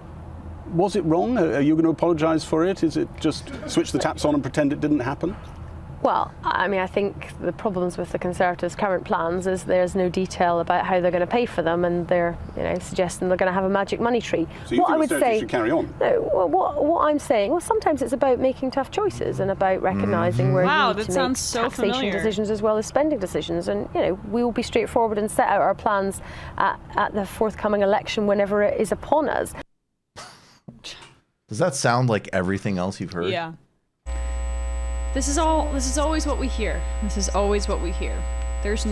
Was it wrong? Are you going to apologise for it? Is it just switch the taps on and pretend it didn't happen? Well, I mean, I think the problems with the Conservatives' current plans is there's no detail about how they're going to pay for them, and they're, suggesting they're going to have a magic money tree. So you think Austerity should carry on? No. Well, what I'm saying, well, sometimes it's about making tough choices and about recognising where you need to make taxation decisions as well as spending decisions, and we will be straightforward and set out our plans at the forthcoming election whenever it is upon us. Does that sound like everything else you've heard? Yeah. This is always what we hear. This is always what we hear. There's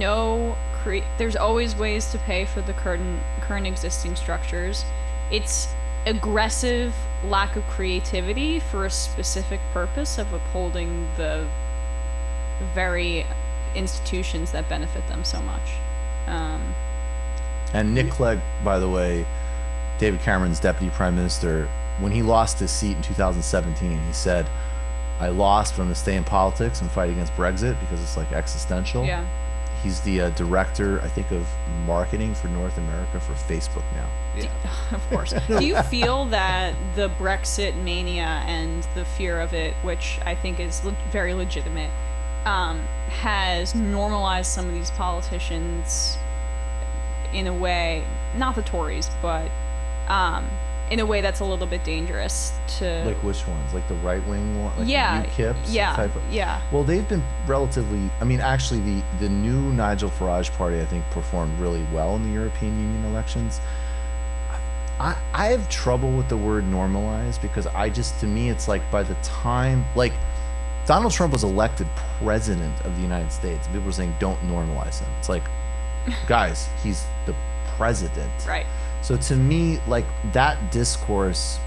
always ways to pay for the current existing structures. It's aggressive lack of creativity for a specific purpose of upholding the very institutions that benefit them so much. And Nick Clegg, by the way, David Cameron's deputy prime minister, when he lost his seat in 2017, he said, I lost, but I'm going to stay in politics and fight against Brexit because it's like existential. Yeah. He's the director, I think, of marketing for North America for Facebook now. Yeah. Of course. Do you feel that the Brexit mania and the fear of it, which I think is very legitimate, has normalized some of these politicians in a way, not the Tories, but in a way that's a little bit dangerous to... Like which ones? Like the right-wing one? Like yeah. the UKIPs? Yeah. Type of... Yeah. Well, they've been relatively... I mean, actually, the new Nigel Farage party, I think, performed really well in the European Union elections. I have trouble with the word normalize because to me, it's like by the time... Like, Donald Trump was elected president of the United States. People were saying, don't normalize him. It's like, guys, he's the president. Right. So to me, like that discourse.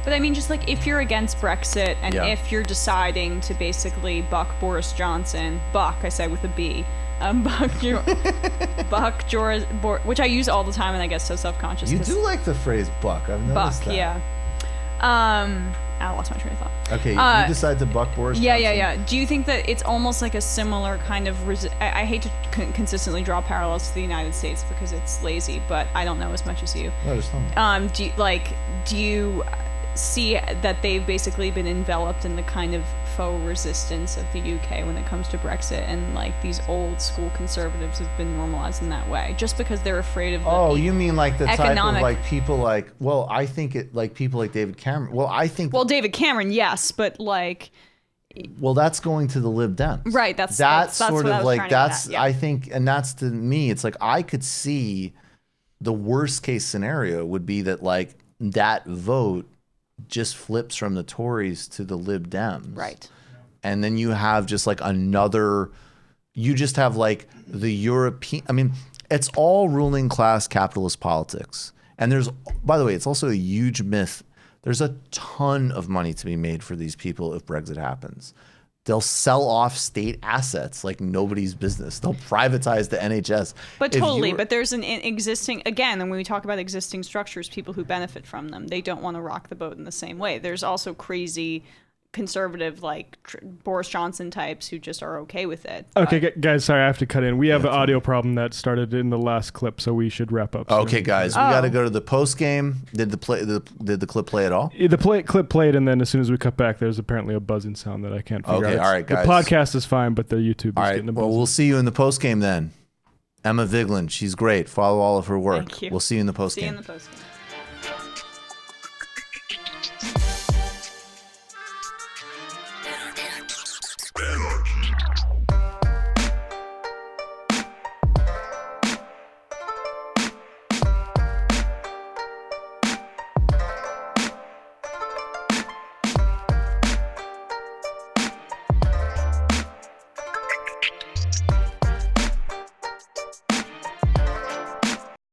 But I mean, just like if you're against Brexit and if you're deciding to basically buck Boris Johnson, I say with a B, which I use all the time and I get so self-conscious. You do like the phrase buck. I've noticed that. Yeah. I lost my train of thought. Okay, you decide to buck Boris Johnson. Yeah. Do you think that it's almost like a similar kind of... I hate to consistently draw parallels to the United States because it's lazy, but I don't know as much as you. No, just tell me. Do you see that they've basically been enveloped in the kind of faux resistance of the UK when it comes to Brexit, and like these old school conservatives have been normalized in that way just because they're afraid of the you mean like the type of like people like I think it like people like David Cameron. David Cameron, yes, but like that's going to the Lib Dems. Right, that's sort what of like that's yeah. I think, and that's to me it's like I could see the worst case scenario would be that like that vote just flips from the Tories to the Lib Dems. Right. And then you have just like you just have like the European, I mean, it's all ruling class capitalist politics. And there's, by the way, it's also a huge myth. There's a ton of money to be made for these people if Brexit happens. They'll sell off state assets like nobody's business. They'll privatize the NHS. But but there's an existing, again, and when we talk about existing structures, people who benefit from them, they don't want to rock the boat in the same way. There's also crazy conservative, like Boris Johnson types who just are okay with it. Okay, guys, sorry, I have to cut in. We have an audio problem that started in the last clip, so we should wrap up soon. Okay, guys, we got to go to the post game. Did the clip play at all? The clip played, and then as soon as we cut back, there's apparently a buzzing sound that I can't figure out. Okay, all right, guys. The podcast is fine, but the YouTube is getting a buzz. Well, we'll see you in the post game then. Emma Vigeland, she's great. Follow all of her work. Thank you. We'll see you in the post game. See you in the post game.